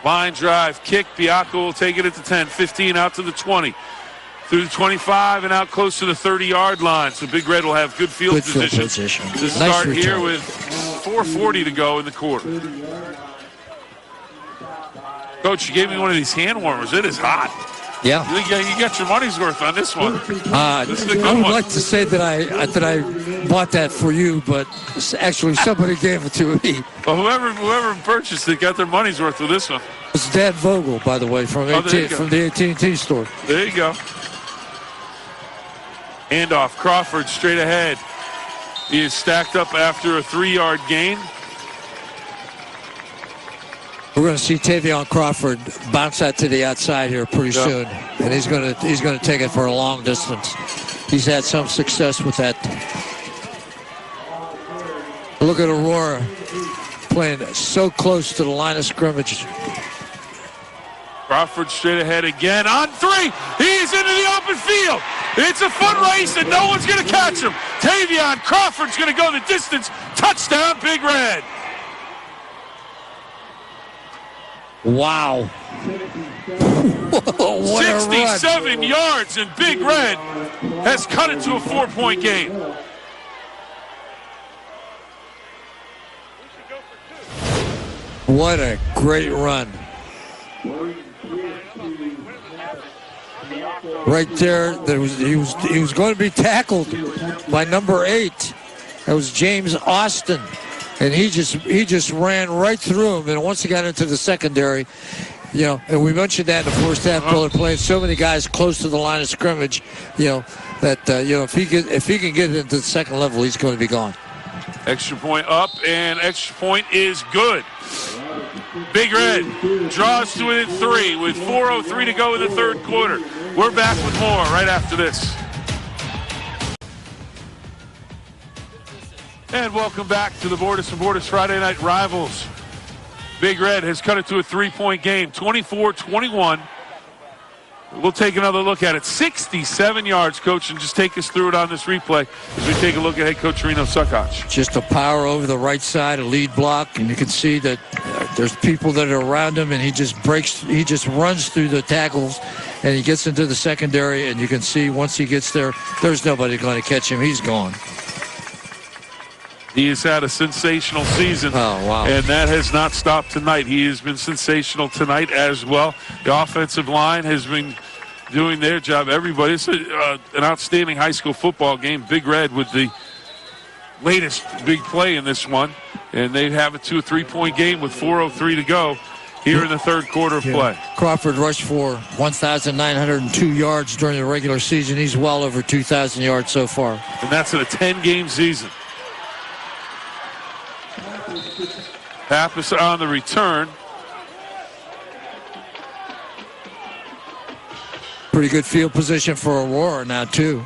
Line drive, kick. Biacco will take it at the 10, 15, out to the 20. Through the 25 and out close to the 30-yard line. So Big Red will have good field position to start here with 4:40 to go in the quarter. Coach, you gave me one of these hand warmers. It is hot. Yeah. You got your money's worth on this one. This is a good I would one. like to say that I bought that for you, but actually somebody gave it to me. Well, whoever purchased it got their money's worth with this one. It's Dad Vogel, by the way, from the AT&T store. There you go. Handoff, Crawford straight ahead. He is stacked up after a 3-yard gain. We're going to see Tavion Crawford bounce that to the outside here pretty soon, and he's going to take it for a long distance. He's had some success with that. Look at Aurora playing so close to the line of scrimmage. Crawford straight ahead again on 3. He's into the open field. It's a foot race, and no one's going to catch him. Tavion Crawford's going to go the distance. Touchdown, Big Red. Wow. What 67 yards, and Big Red has cut it to a 4-point game. What a great run. Right there, he was going to be tackled by number 8. That was James Austin. And he just ran right through him. And once he got into the secondary, and we mentioned that in the first half, Bill, playing so many guys close to the line of scrimmage, that if he can get into the second level, he's going to be gone. Extra point up, and extra point is good. Big Red draws to within 3 with 4:03 to go in the third quarter. We're back with more right after this. And welcome back to the Borders and Borders Friday Night Rivals. Big Red has cut it to a 3-point game, 24-21. We'll take another look at it. 67 yards, Coach, and just take us through it on this replay as we take a look at head coach Reno Suckosh. Just a power over the right side, a lead block, and you can see that there's people that are around him, and he just runs through the tackles, and he gets into the secondary, and you can see once he gets there, there's nobody going to catch him. He's gone. He has had a sensational season, and that has not stopped tonight. He has been sensational tonight as well. The offensive line has been doing their job. Everybody, it's an outstanding high school football game. Big Red with the latest big play in this one, and they have it to a 3-point game with 4:03 to go here in the third quarter of play. Crawford rushed for 1,902 yards during the regular season. He's well over 2,000 yards so far. And that's in a 10-game season. Pappas on the return. Pretty good field position for Aurora now, too.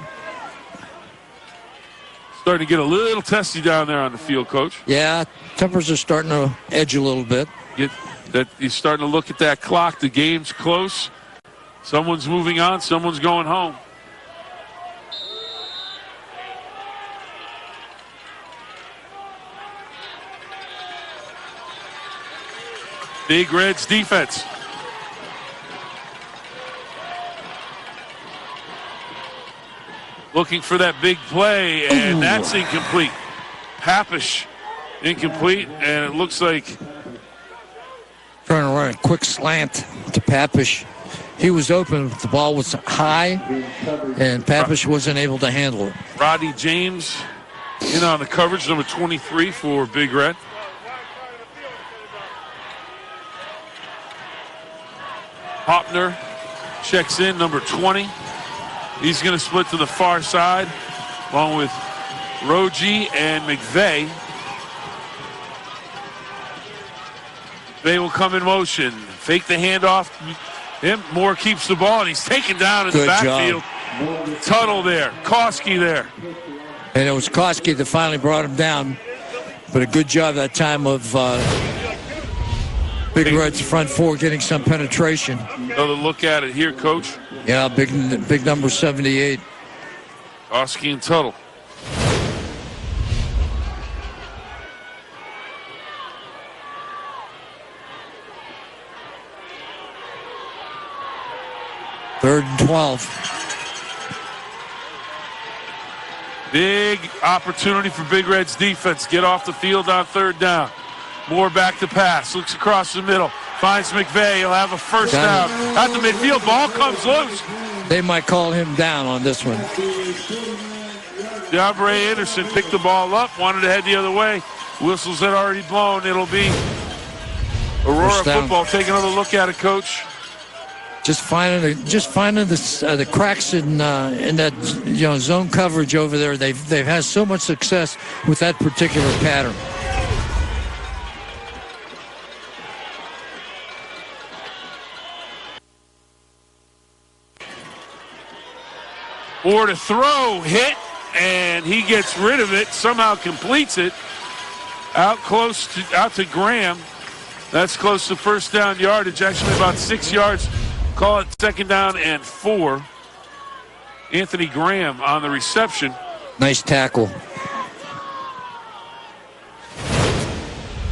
Starting to get a little testy down there on the field, Coach. Yeah, tempers are starting to edge a little bit. He's starting to look at that clock. The game's close. Someone's moving on. Someone's going home. Big Red's defense. Looking for that big play, and that's incomplete. Pappas incomplete, and it looks like trying to run a quick slant to Pappas. He was open, the ball was high, and Pappas wasn't able to handle it. Roddy James in on the coverage, number 23 for Big Red. Bodner checks in, number 20. He's going to split to the far side, along with Roji and Mcveigh. They will come in motion. Fake the handoff. Moore keeps the ball, and he's taken down in the backfield. Tuttle there. Koski there. And it was Koski that finally brought him down. But a good job that time of Big Red's front four getting some penetration. Another look at it here, Coach. Yeah, big number 78. Koski and Tuttle. Third and 12. Big opportunity for Big Red's defense. Get off the field on third down. Moore back to pass. Looks across the middle. Finds McVeigh. He'll have a first down. At the midfield, ball comes loose. They might call him down on this one. DeAndre Anderson picked the ball up, wanted to head the other way. Whistles had already blown. It'll be Aurora football. Take another look at it, Coach. Just finding the cracks in that zone coverage over there. They've had so much success with that particular pattern. Or to throw, hit, and he gets rid of it. Somehow completes it out to Graham. That's close to first down yardage. Actually, about 6 yards. Call it second down and 4. Anthony Graham on the reception. Nice tackle.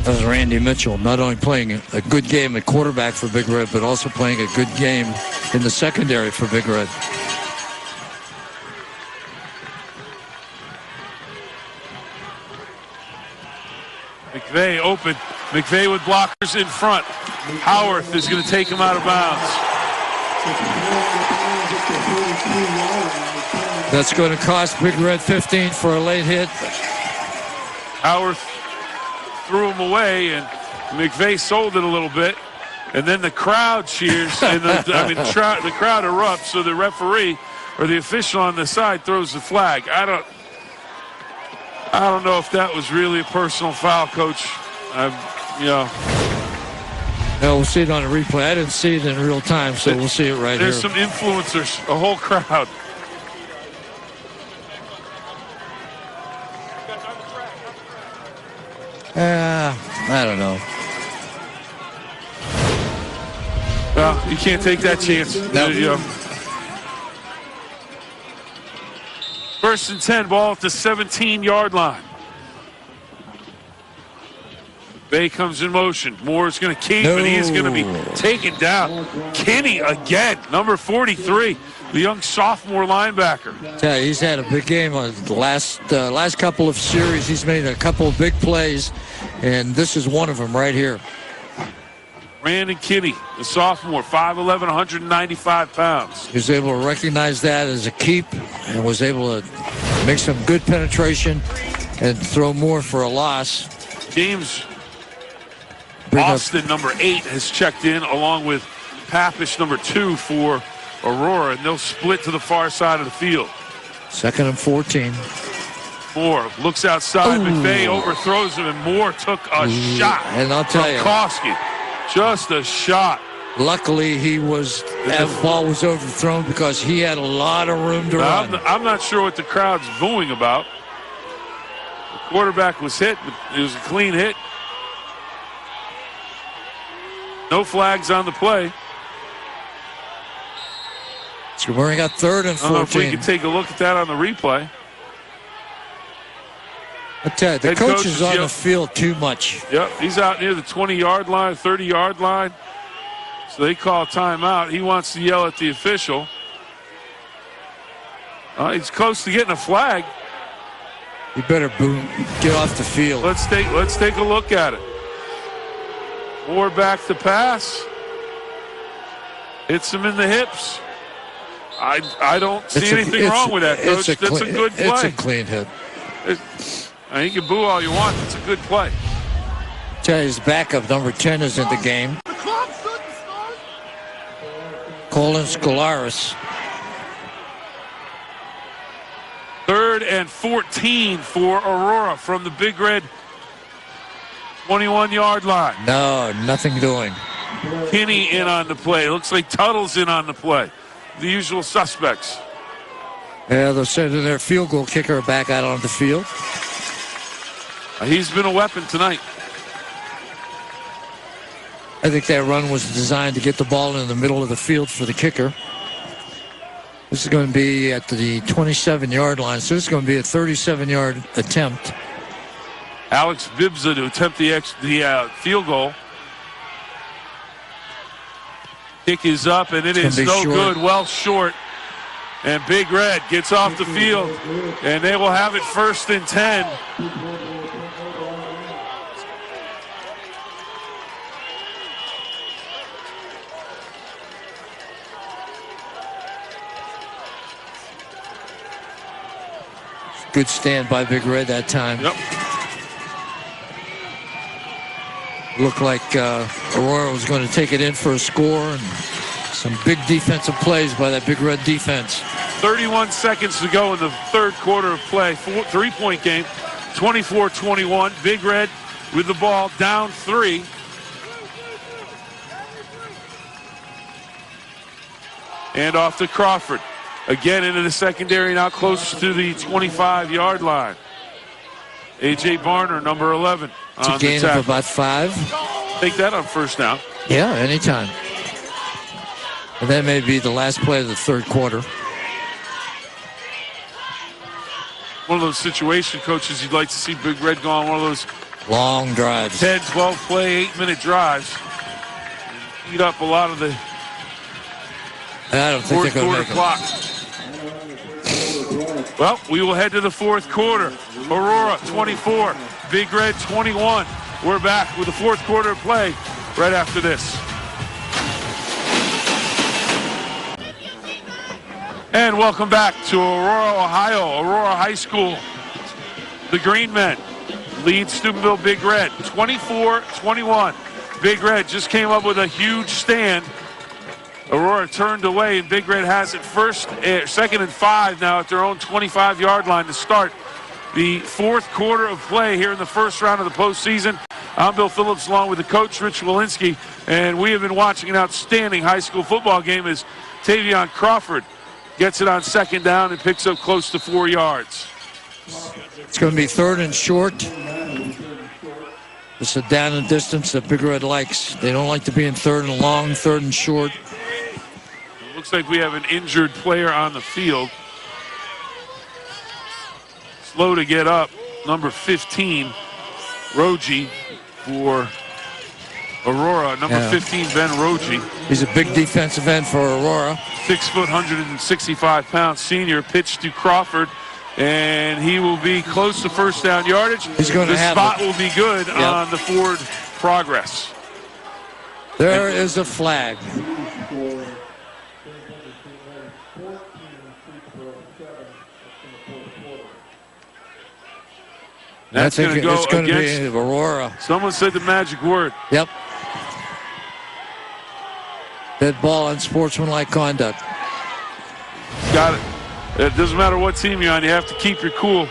That was Randy Mitchell, not only playing a good game at quarterback for Big Red, but also playing a good game in the secondary for Big Red. McVeigh open. McVeigh with blockers in front. Howarth is going to take him out of bounds. That's going to cost Big Red 15 for a late hit. Howarth threw him away, and McVeigh sold it a little bit. And then the crowd cheers, and the crowd erupts, so the referee or the official on the side throws the flag. I don't know if that was really a personal foul, Coach. No, we'll see it on a replay. I didn't see it in real time, so we'll see it right here. There's some influencers, a whole crowd. I don't know. Well, you can't take that chance. No. First and 10, ball at the 17-yard line. Bay comes in motion. Moore's going to keep, and he's going to be taken down. Kinney again, number 43, the young sophomore linebacker. Yeah, he's had a big game on the last couple of series. He's made a couple of big plays, and this is one of them right here. Brandon Kinney, the sophomore, 5'11", 195 pounds. He was able to recognize that as a keep and was able to make some good penetration and throw more for a loss. James Austin, number 8, has checked in along with Papish, number 2, for Aurora, and they'll split to the far side of the field. 2nd and 14. Moore looks outside. McVeigh overthrows him, and Moore took a shot. And I'll tell you, Koski. Just a shot. Luckily, that ball was overthrown because he had a lot of room to run. I'm not sure what the crowd's booing about. The quarterback was hit, but it was a clean hit. No flags on the play. So we're got 3rd and 14. I don't know if we can take a look at that on the replay. I tell you, the coach is on the field too much. Yep, he's out near the 20-yard line, 30-yard line. So they call timeout. He wants to yell at the official. He's close to getting a flag. You better get off the field. Let's take a look at it. Moore back to pass. Hits him in the hips. I don't see anything wrong with that, Coach. That's a good play. It's a clean hit. You can boo all you want. It's a good play. Tell you, his backup, number 10, is in the game. Colin Scolaris. 3rd and 14 for Aurora from the Big Red 21-yard line. No, nothing doing. Kinney in on the play. Looks like Tuttle's in on the play. The usual suspects. Yeah, they're sending their field goal kicker back out on the field. He's been a weapon tonight. I think that run was designed to get the ball in the middle of the field for the kicker. This is going to be at the 27-yard line, so this is going to be a 37-yard attempt. Alex Bibza to attempt the field goal. Kick is up, and it is no good. Well short. And Big Red gets off the field, and they will have it 1st and 10. Good stand by Big Red that time. Yep. Looked like Aurora was going to take it in for a score, and some big defensive plays by that Big Red defense. 31 seconds to go in the third quarter of play. Three-point game, 24-21. Big Red with the ball, down 3. And off to Crawford. Again into the secondary, now close to the 25-yard line. A.J. Bodner, number 11. It's a gain of about 5. Take that on first down. Yeah, anytime. And that may be the last play of the third quarter. One of those situation, coaches, you'd like to see Big Red go on one of those long drives. 10, 12 play, 8-minute drives. Eat up a lot of the I don't think fourth quarter clock. Well, we will head to the fourth quarter. Aurora 24, Big Red 21. We're back with the fourth quarter of play right after this. And welcome back to Aurora, Ohio, Aurora High School. The Green Men lead Steubenville Big Red 24-21. Big Red just came up with a huge stand. Aurora turned away, and Big Red has it second and 5 now at their own 25-yard line to start the fourth quarter of play here in the first round of the postseason. I'm Bill Phillips along with the coach, Rich Walensky, and we have been watching an outstanding high school football game as Tavion Crawford gets it on second down and picks up close to 4 yards. It's going to be third and short. It's a down and distance that Big Red likes. They don't like to be in third and long, third and short. Looks like we have an injured player on the field. Slow to get up, number 15, Roji for Aurora. Number 15, Ben Roji. He's a big defensive end for Aurora. 6 foot, 165-pound senior. Pitch to Crawford, and he will be close to first down yardage. He's going to have the spot will be good on the forward progress. There is a flag. That's going to go it's going against to be Aurora. Someone said the magic word. Yep. Dead ball and sportsmanlike conduct. Got it. It doesn't matter what team you're on. You have to keep your cool.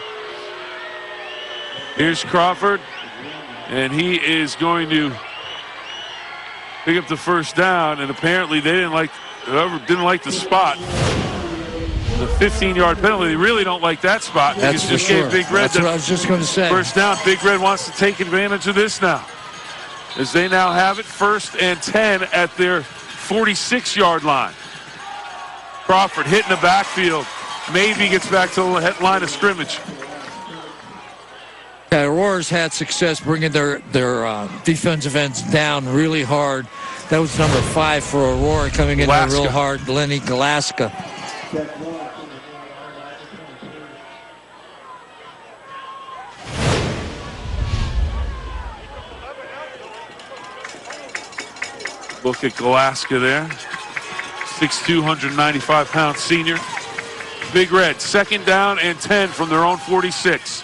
Here's Crawford, and he is going to pick up the first down. And apparently they didn't like the spot. The 15-yard penalty. They really don't like that spot. That's for sure. Big Red. That's what I was just going to say. First down. Big Red wants to take advantage of this now, as they now have it first and 10 at their 46-yard line. Crawford hitting the backfield. Maybe gets back to the line of scrimmage. Yeah, Aurora's had success bringing their defensive ends down really hard. That was number 5 for Aurora coming in there real hard, Lenny Galaska. Look at Galaska there. 6'2", 195-pound senior. Big Red, second down and 10 from their own 46.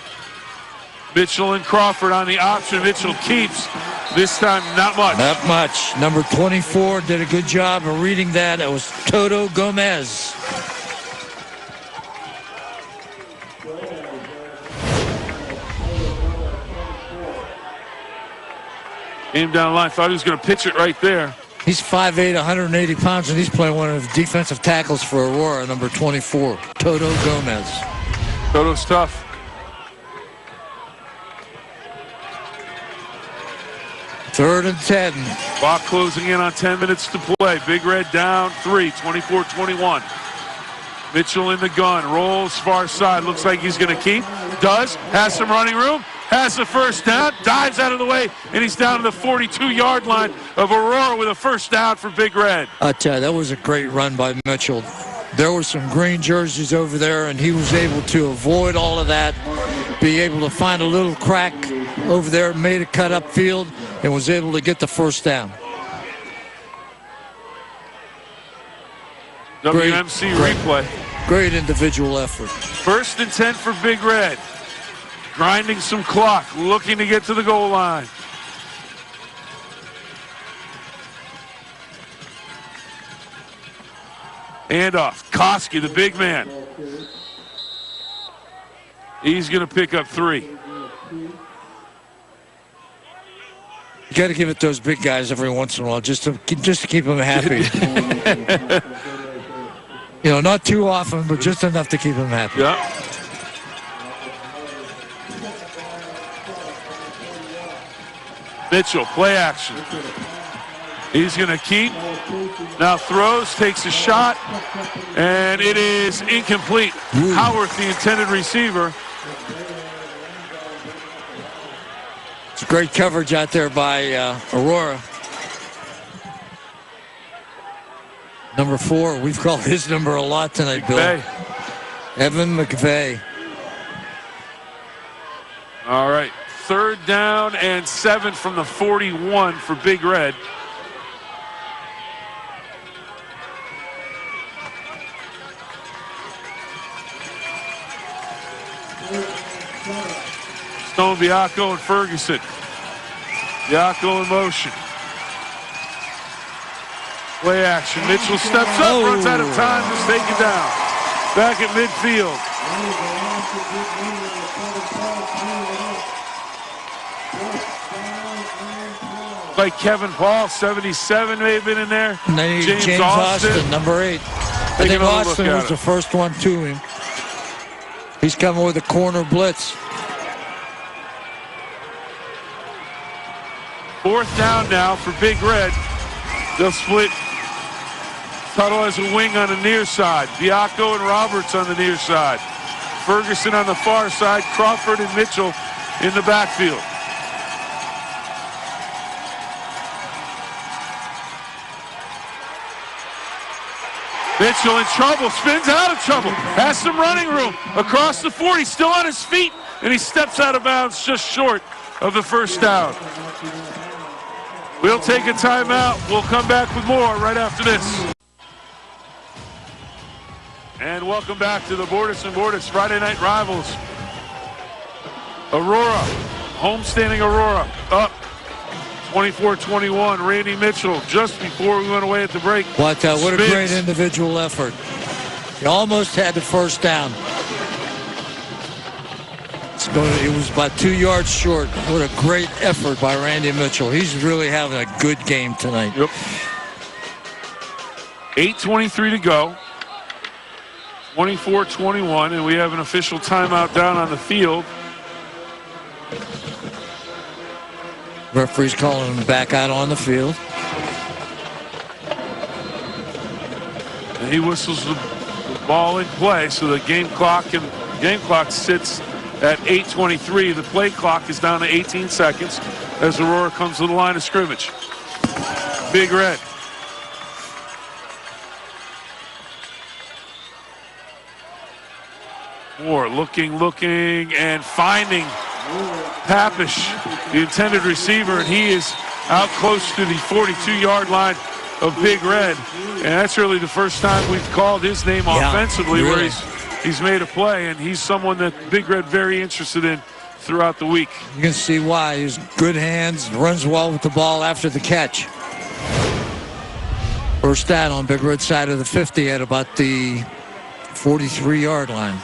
Mitchell and Crawford on the option. Mitchell keeps. This time, not much. Not much. Number 24 did a good job of reading that. It was Toto Gomez. Came down the line. Thought he was going to pitch it right there. He's 5'8", 180 pounds, and he's playing one of the defensive tackles for Aurora, number 24, Toto Gomez. Toto's tough. Third and 10. Clock closing in on 10 minutes to play. Big Red down 3, 24-21. Mitchell in the gun, rolls far side. Looks like he's going to keep. Does, has some running room. Has the first down, dives out of the way, and he's down to the 42-yard line of Aurora with a first down for Big Red. I tell you, that was a great run by Mitchell. There were some green jerseys over there, and he was able to avoid all of that, be able to find a little crack over there, made a cut up field, and was able to get the first down. WMC replay. Great individual effort. 1st and 10 for Big Red. Grinding some clock, looking to get to the goal line. Handoff. Koski, the big man. He's going to pick up 3. You got to give it to those big guys every once in a while just to keep them happy. You know, not too often, but just enough to keep them happy. Yeah. Mitchell, play action. He's going to keep. Now throws, takes a shot, and it is incomplete. Howarth, the intended receiver. It's great coverage out there by Aurora. Number 4, we've called his number a lot tonight, Bill. Evan Mcveigh. All right, 3rd down and 7 from the 41 for Big Red. Stone, Biacco, and Ferguson. Biacco in motion. Play action. Mitchell steps up, runs out of time, just taken down. Back at midfield. Like Kevin Paul, 77 may have been in there. James Austin, number 8. I think Austin was the first one to him. He's coming with a corner blitz. 4th down now for Big Red. They'll split. Tuttle has a wing on the near side. Biacco and Roberts on the near side. Ferguson on the far side. Crawford and Mitchell in the backfield. Mitchell in trouble, spins out of trouble, has some running room across the 40, still on his feet, and he steps out of bounds just short of the 1st down. We'll take a timeout. We'll come back with more right after this. And welcome back to the Bordas and Bordas Friday Night Rivals. Aurora, homestanding Aurora, up 24-21. Randy Mitchell just before we went away at the break. What a great individual effort. He almost had the 1st down. It was about 2 yards short. What a great effort by Randy Mitchell. He's really having a good game tonight. Yep. 8:23 to go. 24-21, and we have an official timeout down on the field. Referee's calling him back out on the field. And he whistles the ball in play, so the game clock sits at 8:23. The play clock is down to 18 seconds as Aurora comes to the line of scrimmage. Big Red. Moore looking, and finding Papish, the intended receiver, and he is out close to the 42-yard line of Big Red. And that's really the first time we've called his name offensively, really. where he's made a play, and he's someone that Big Red very interested in throughout the week. You can see why. He's good hands, runs well with the ball after the catch. First down on Big Red side of the 50 at about the 43-yard line.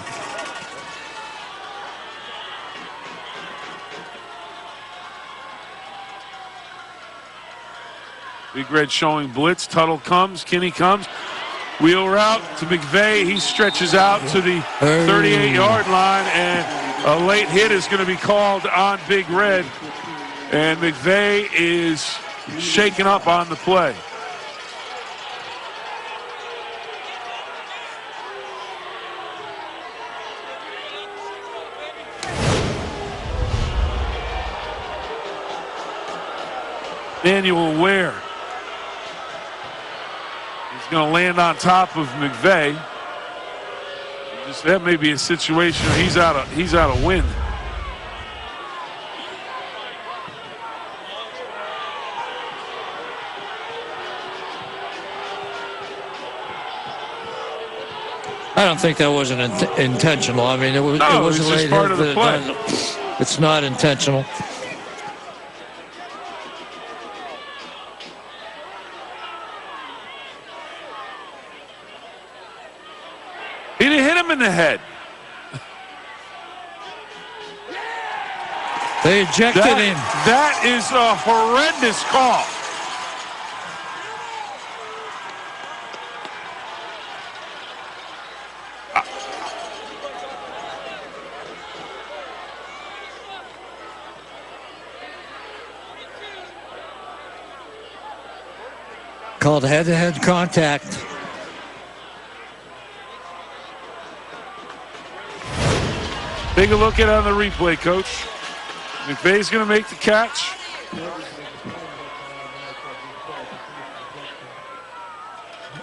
Big Red showing blitz. Tuttle comes. Kinney comes. Wheel route to Mcveigh. He stretches out to the 38-yard line, and a late hit is going to be called on Big Red. And Mcveigh is shaken up on the play. Manuel Ware. He's going to land on top of Mcveigh. That may be a situation where he's out of wind. I don't think that wasn't intentional. I mean, it wasn't just late part hit, of the but play. it's not intentional. He didn't hit him in the head. They ejected him. That is a horrendous call. Called head-to-head contact. Take a look at it on the replay, Coach. McVeigh's going to make the catch.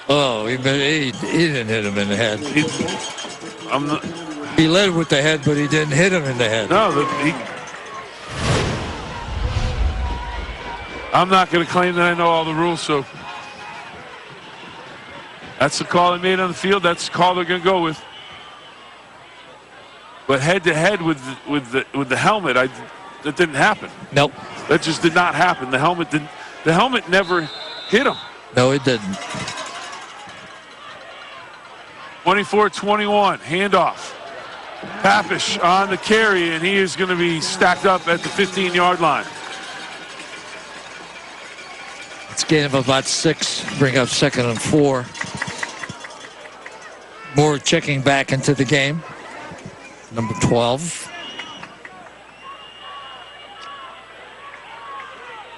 Oh, he didn't hit him in the head. He led with the head, but he didn't hit him in the head. No, I'm not going to claim that I know all the rules, so that's the call they made on the field. That's the call they're going to go with. But head-to-head with the helmet, that didn't happen. Nope. That just did not happen. The helmet never hit him. No, it didn't. 24-21, handoff. Papish on the carry, and he is going to be stacked up at the 15-yard line. It's a gain of about 6, bring up 2nd and 4. Moore checking back into the game. Number 12.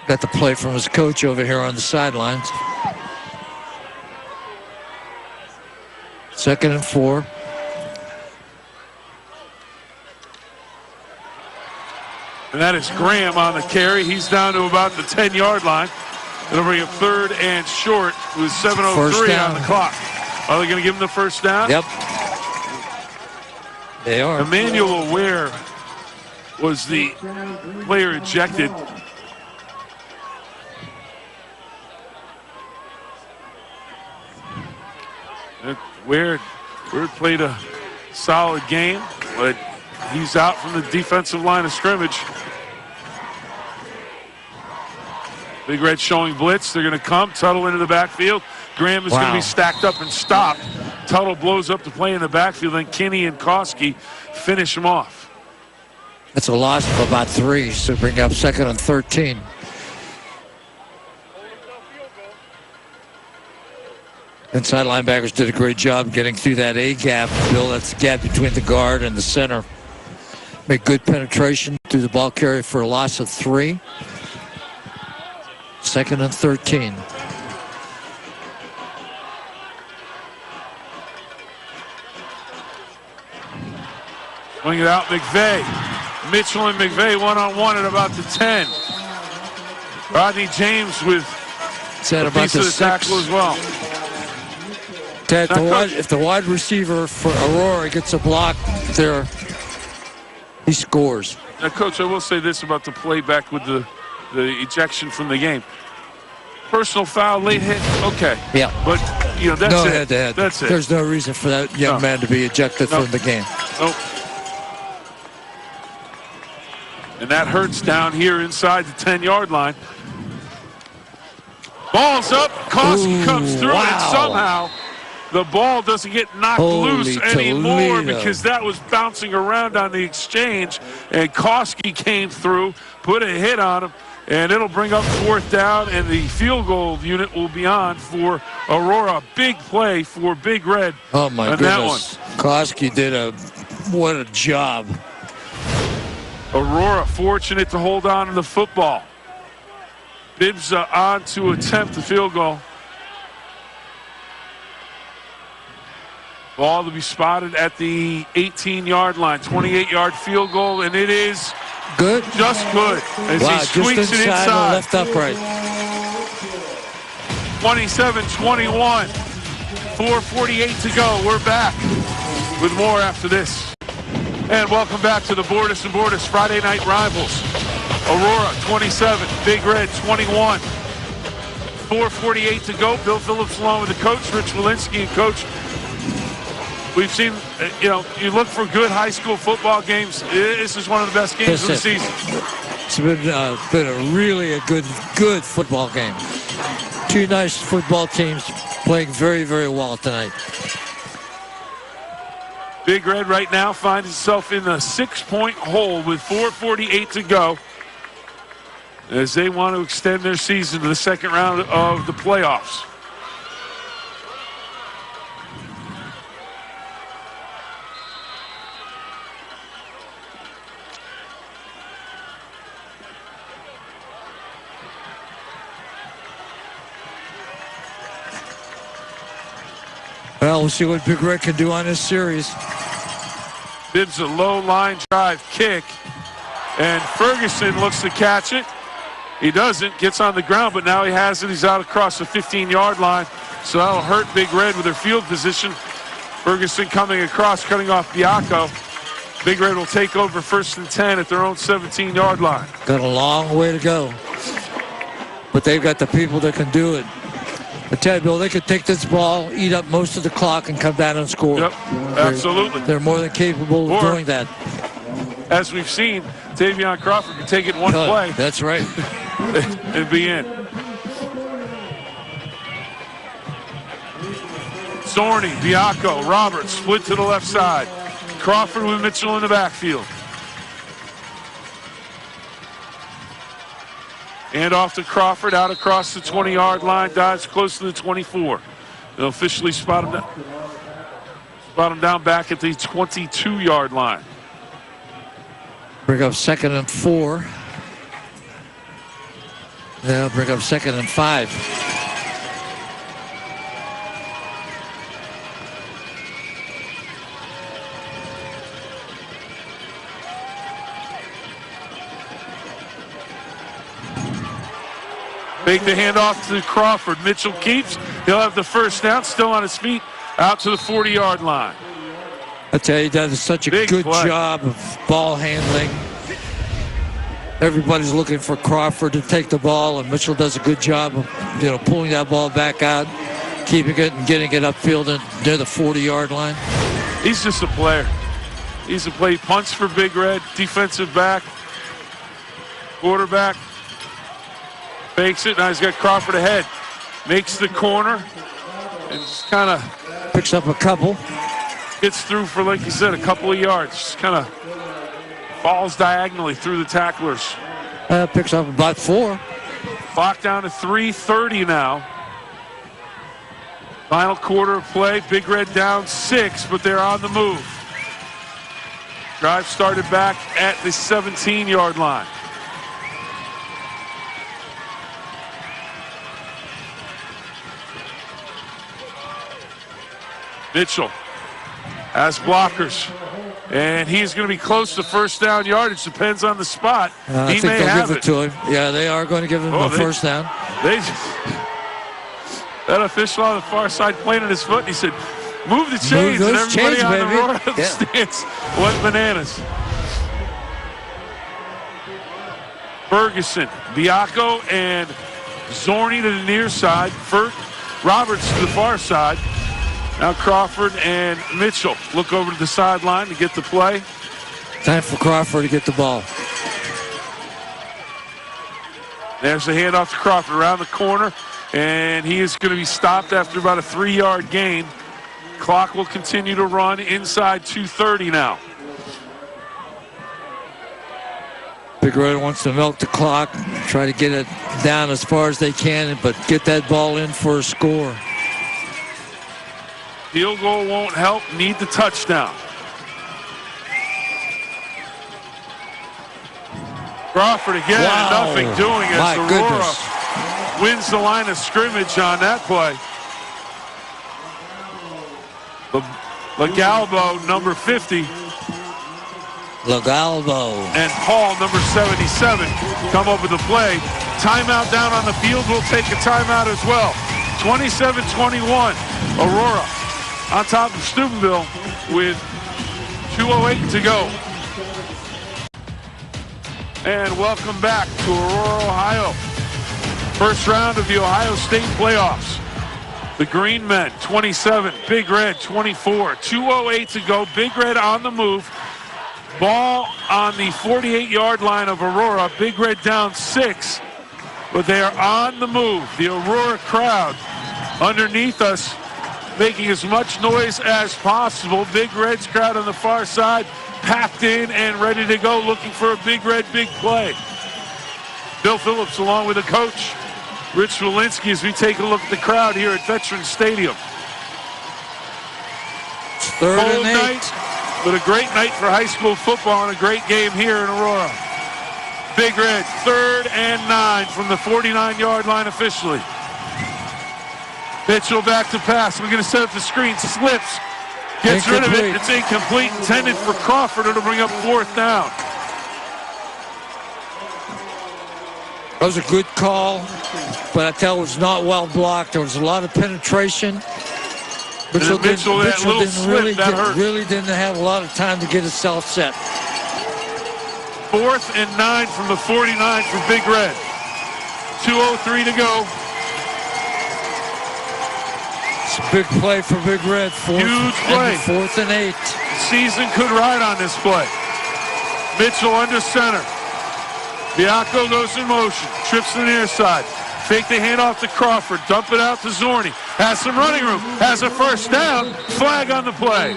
Got the play from his coach over here on the sidelines. 2nd and 4. And that is Graham on the carry. He's down to about the 10-yard line. It'll bring up 3rd and short with 7:03 on the clock. Are they going to give him the first down? Yep. They are. Emmanuel Ware was the player ejected. Ware played a solid game, but he's out from the defensive line of scrimmage. Big Red showing blitz. They're going to come. Tuttle into the backfield. Graham is going to be stacked up and stopped. Tuttle blows up the play in the backfield. Then Kinney and Koski finish him off. That's a loss of about 3, so bring up 2nd and 13. Inside linebackers did a great job getting through that A gap. Bill, that's the gap between the guard and the center. Make good penetration through the ball carrier for a loss of 3. 2nd and 13. Swing it out, McVeigh. Mitchell and McVeigh one-on-one at about the 10. Rodney James with a piece of the tackle as well. Ted, if the wide receiver for Aurora gets a block there, he scores. Now, Coach, I will say this about the play back with the ejection from the game. Personal foul, late hit, okay. Yeah. But, that's no it. Head-to-head. That's it. There's no reason for that young man to be ejected from the game. Nope. And that hurts down here inside the 10-yard line. Ball's up. Koski comes through, and somehow the ball doesn't get knocked loose anymore because that was bouncing around on the exchange, and Koski came through, put a hit on him, and it'll bring up 4th down, and the field goal unit will be on for Aurora. Big play for Big Red. Oh, my goodness. Koski did what a job. Aurora fortunate to hold on to the football. Bibbs on to attempt the field goal. Ball to be spotted at the 18-yard line. 28-yard field goal, and it is good. Just good. As he squeaks it inside. Left upright. 27-21. 4:48 to go. We're back with more after this. And welcome back to the Borders and Borders Friday Night Rivals. Aurora 27, Big Red 21. 4:48 to go. Bill Phillips along with the coach, Rich Walensky, and Coach We've seen, you look for good high school football games. This is one of the best games of the season. It's been a really good football game. Two nice football teams playing very, very well tonight. Big Red right now finds itself in a 6-point hole with 4:48 to go as they want to extend their season to the second round of the playoffs. Well, we'll see what Big Red can do on this series. Bibbs a low line drive kick, and Ferguson looks to catch it. He doesn't, gets on the ground, but now he has it. He's out across the 15-yard line, so that'll hurt Big Red with their field position. Ferguson coming across, cutting off Biacco. Big Red will take over 1st and 10 at their own 17-yard line. Got a long way to go, but they've got the people that can do it. I tell you, Bill, they could take this ball, eat up most of the clock, and come down and score. Yep, absolutely. They're more than capable of doing that. As we've seen, Tavion Crawford can take it one play. That's right. And be in. Zorney, Biacco, Roberts split to the left side. Crawford with Mitchell in the backfield. And off to Crawford, out across the 20-yard line, dives close to the 24. They'll officially spot him down back at the 22-yard line. Bring up 2nd and 4. They'll bring up 2nd and 5. Make the handoff to Crawford. Mitchell keeps. He'll have the first down, still on his feet, out to the 40-yard line. I tell you, that is such a good job of ball handling. Everybody's looking for Crawford to take the ball, and Mitchell does a good job of pulling that ball back out, keeping it and getting it upfield and near the 40-yard line. He's just a player. He's a player. He punts for Big Red, defensive back, quarterback. Fakes it, now he's got Crawford ahead. Makes the corner and just kind of picks up a couple. Gets through for, like you said, a couple of yards. Just kind of falls diagonally through the tacklers. Picks up about 4. Clock down to 3:30 now. Final quarter of play. Big Red down 6, but they're on the move. Drive started back at the 17-yard line. Mitchell has blockers, and he's going to be close to first down yardage. Depends on the spot. I think they'll give it to him. Yeah, they are going to give him a first down. That official on the far side planted his foot, and he said, move the chains, and everybody on the Aurora stands went bananas. Ferguson, Biacco, and Zorney to the near side. Roberts to the far side. Now Crawford and Mitchell look over to the sideline to get the play. Time for Crawford to get the ball. There's the handoff to Crawford around the corner, and he is going to be stopped after about a 3-yard gain. Clock will continue to run inside 2:30 now. Big Red wants to milk the clock, try to get it down as far as they can, but get that ball in for a score. Field goal won't help. Need the touchdown. Crawford again, nothing doing as Aurora wins the line of scrimmage on that play. Lagalbo, number 50. Lagalbo. And Paul, number 77, come up with the play. Timeout down on the field. We'll take a timeout as well. 27-21. Aurora on top of Steubenville with 2:08 to go. And welcome back to Aurora, Ohio. First round of the Ohio State playoffs. The Green Men, 27. Big Red, 24. 2:08 to go. Big Red on the move. Ball on the 48-yard line of Aurora. Big Red down 6, but they are on the move. The Aurora crowd underneath us making as much noise as possible. Big Red's crowd on the far side packed in and ready to go, looking for a Big Red big play. Bill Phillips along with the coach, Rich Walensky, as we take a look at the crowd here at Veterans Stadium. Third Cold and 8. night, but a great night for high school football and a great game here in Aurora. Big Red, 3rd and 9 from the 49-yard line officially. Mitchell back to pass. We're going to set up the screen. Slips. Gets rid of it. It's incomplete. Intended for Crawford. It'll bring up 4th down. That was a good call, but I tell you, it was not well blocked. There was a lot of penetration. Mitchell really didn't have a lot of time to get himself set. 4th and 9 from the 49 for Big Red. 2:03 to go. It's a big play for Big Red. Huge play. 4th and 8. Season could ride on this play. Mitchell under center. Bianco goes in motion. Trips to the near side. Fake the handoff to Crawford. Dump it out to Zorni. Has some running room. Has a 1st down. Flag on the play.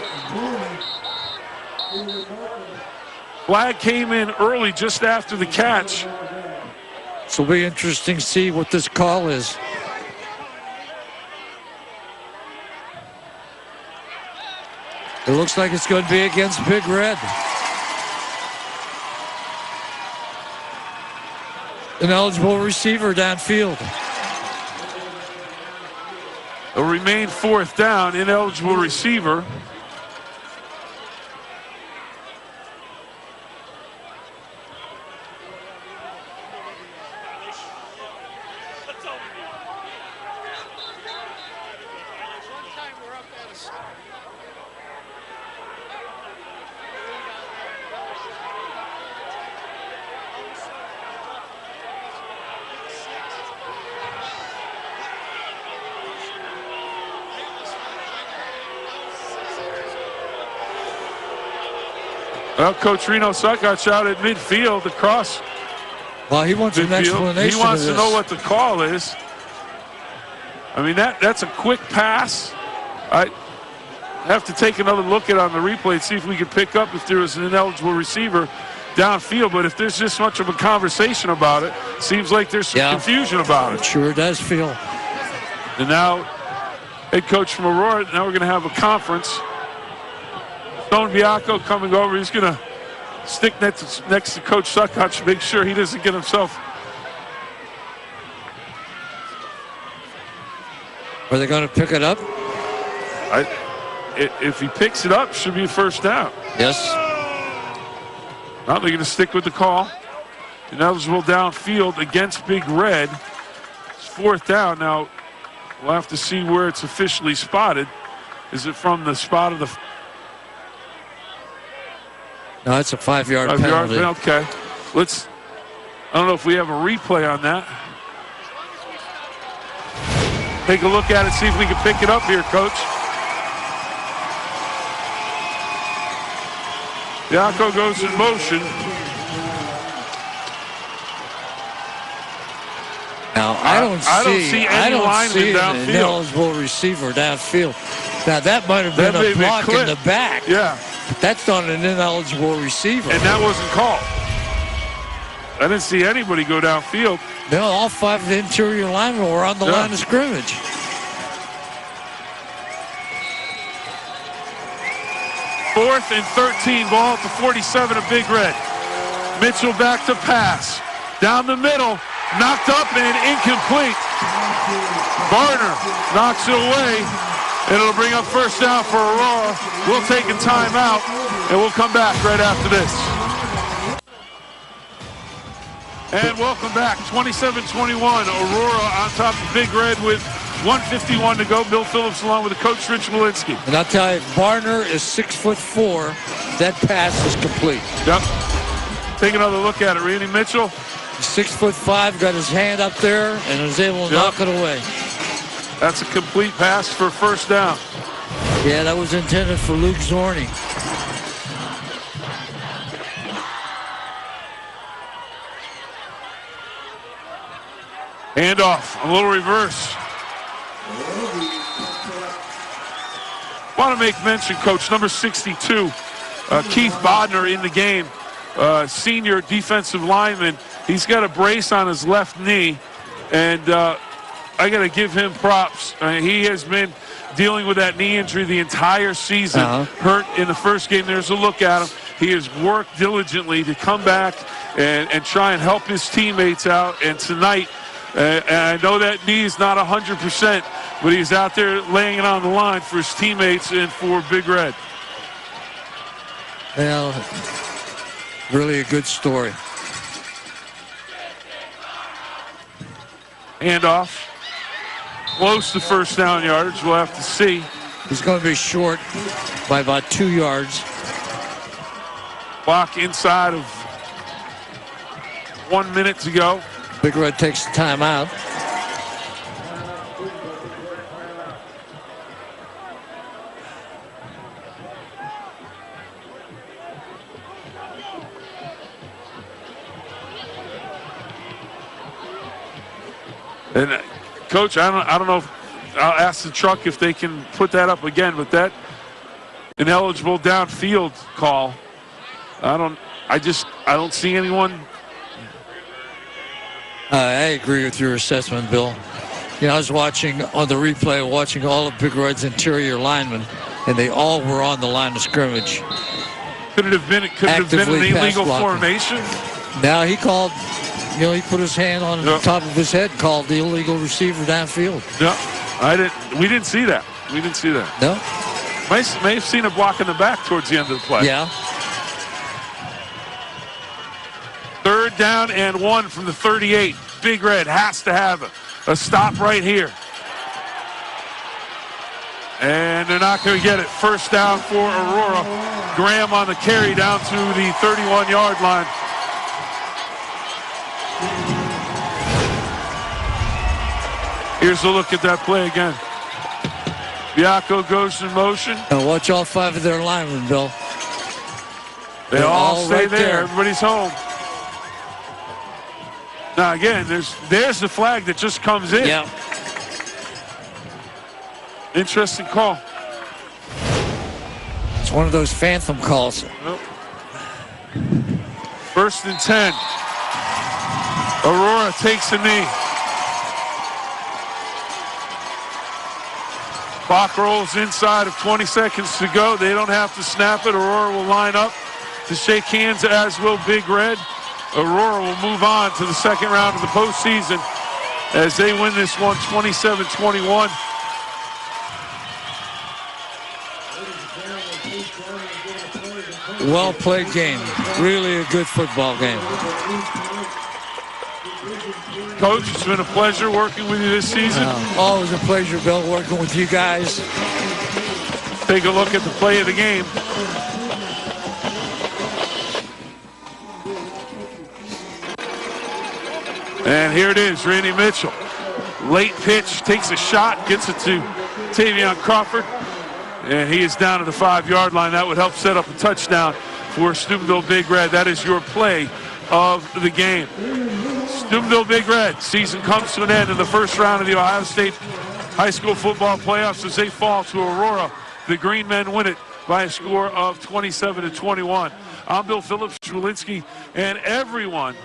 Flag came in early just after the catch. So it'll be interesting to see what this call is. It looks like it's going to be against Big Red. An eligible receiver downfield. It'll remain 4th down. Ineligible receiver. Well, Coach Reno Suckotch out at midfield across. Well, he wants an explanation. He wants to know what the call is. I mean, that's a quick pass. I have to take another look at it on the replay and see if we can pick up if there was an ineligible receiver downfield. But if there's this much of a conversation about it, seems like there's some confusion about it. Sure does feel. And now, head coach from Aurora, now we're going to have a conference. Stone Bianco coming over. He's going to stick next to Coach Suckotch to make sure he doesn't get himself. Are they going to pick it up? If he picks it up, should be a 1st down. Yes. Now they're going to stick with the call. Ineligible downfield against Big Red. It's 4th down. Now we'll have to see where it's officially spotted. Is it from the spot of the... No, it's a 5-yard penalty. Okay. I don't know if we have a replay on that. Take a look at it, see if we can pick it up here, Coach. Bianco goes in motion. Now, I don't see an ineligible receiver downfield. Now, that might have been a block in the back. Yeah. But that's not an ineligible receiver. And that wasn't called. I didn't see anybody go downfield. No, all 5 of the interior linemen were on the line of scrimmage. Fourth and 13, ball at the 47 of Big Red. Mitchell back to pass. Down the middle, knocked up and incomplete. Bodner knocks it away. And it'll bring up 1st down for Aurora. We'll take a timeout, and we'll come back right after this. And welcome back, 27-21. Aurora on top of Big Red with 1:51 to go. Bill Phillips along with the coach, Rich Walensky. And I'll tell you, Bodner is 6'4". That pass is complete. Yep. Take another look at it. Randy Mitchell. 6'5", got his hand up there, and was able to knock it away. That's a complete pass for first down. Yeah, that was intended for Luke Zorni. Handoff, a little reverse. Want to make mention, Coach, number 62, Keith Bodner in the game, senior defensive lineman. He's got a brace on his left knee, and I got to give him props. He has been dealing with that knee injury the entire season. Hurt in the first game. There's a look at him. He has worked diligently to come back and try and help his teammates out. And tonight, and I know that knee is not 100%, but he's out there laying it on the line for his teammates and for Big Red. Well, really a good story. Handoff. Close to first down yardage. We'll have to see. He's going to be short by about 2 yards. Clock inside of 1 minute to go. Big Red takes the timeout. And Coach, I don't know if I'll ask the truck if they can put that up again, but that ineligible downfield call. I don't see anyone. I agree with your assessment, Bill. You know, I was watching on the replay, watching all of Big Red's interior linemen, and they all were on the line of scrimmage. Could it have been an illegal formation? Now he called. You know, he put his hand on the top of his head, called the illegal receiver downfield. No, we didn't see that. We didn't see that. No. May have seen a block in the back towards the end of the play. Yeah. 3rd down and 1 from the 38. Big Red has to have a stop right here. And they're not going to get it. First down for Aurora. Graham on the carry down to the 31-yard line. Here's a look at that play again. Biacco goes in motion. And watch all 5 of their linemen, Bill. They all stay right there. Everybody's home. Now again, there's the flag that just comes in. Yeah. Interesting call. It's one of those phantom calls. Nope. 1st and 10. Aurora takes a knee. Clock rolls inside of 20 seconds to go. They don't have to snap it. Aurora will line up to shake hands, as will Big Red. Aurora will move on to the second round of the postseason as they win this one 27-21. Well played game. Really a good football game. Coach, it's been a pleasure working with you this season. Always a pleasure, Bill, working with you guys. Take a look at the play of the game. And here it is, Randy Mitchell. Late pitch, takes a shot, gets it to Tavion Crawford. And he is down to the 5-yard line. That would help set up a touchdown for Steubenville Big Red. That is your play of the game. Steubenville Big Red, season comes to an end in the first round of the Ohio State High School Football Playoffs as they fall to Aurora. The Green Men win it by a score of 27-21. I'm Bill Phillips, Schwilinski, and everyone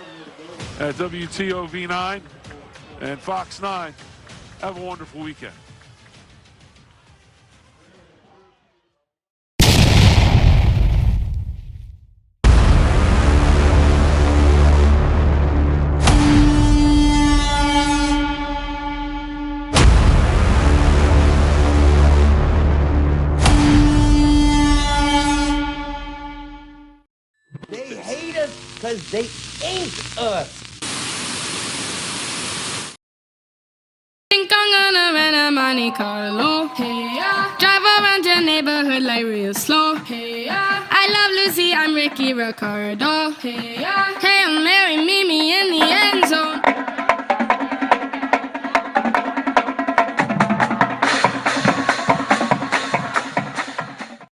at WTOV 9 and Fox 9. Have a wonderful weekend. They hate us because they ain't us. Think I'm gonna rent a Monte Carlo. Hey, yeah. Drive around your neighborhood like real slow. Hey, yeah. I love Lucy, I'm Ricky Ricardo. Hey, yeah. Hey, Mary, meet me in the end zone.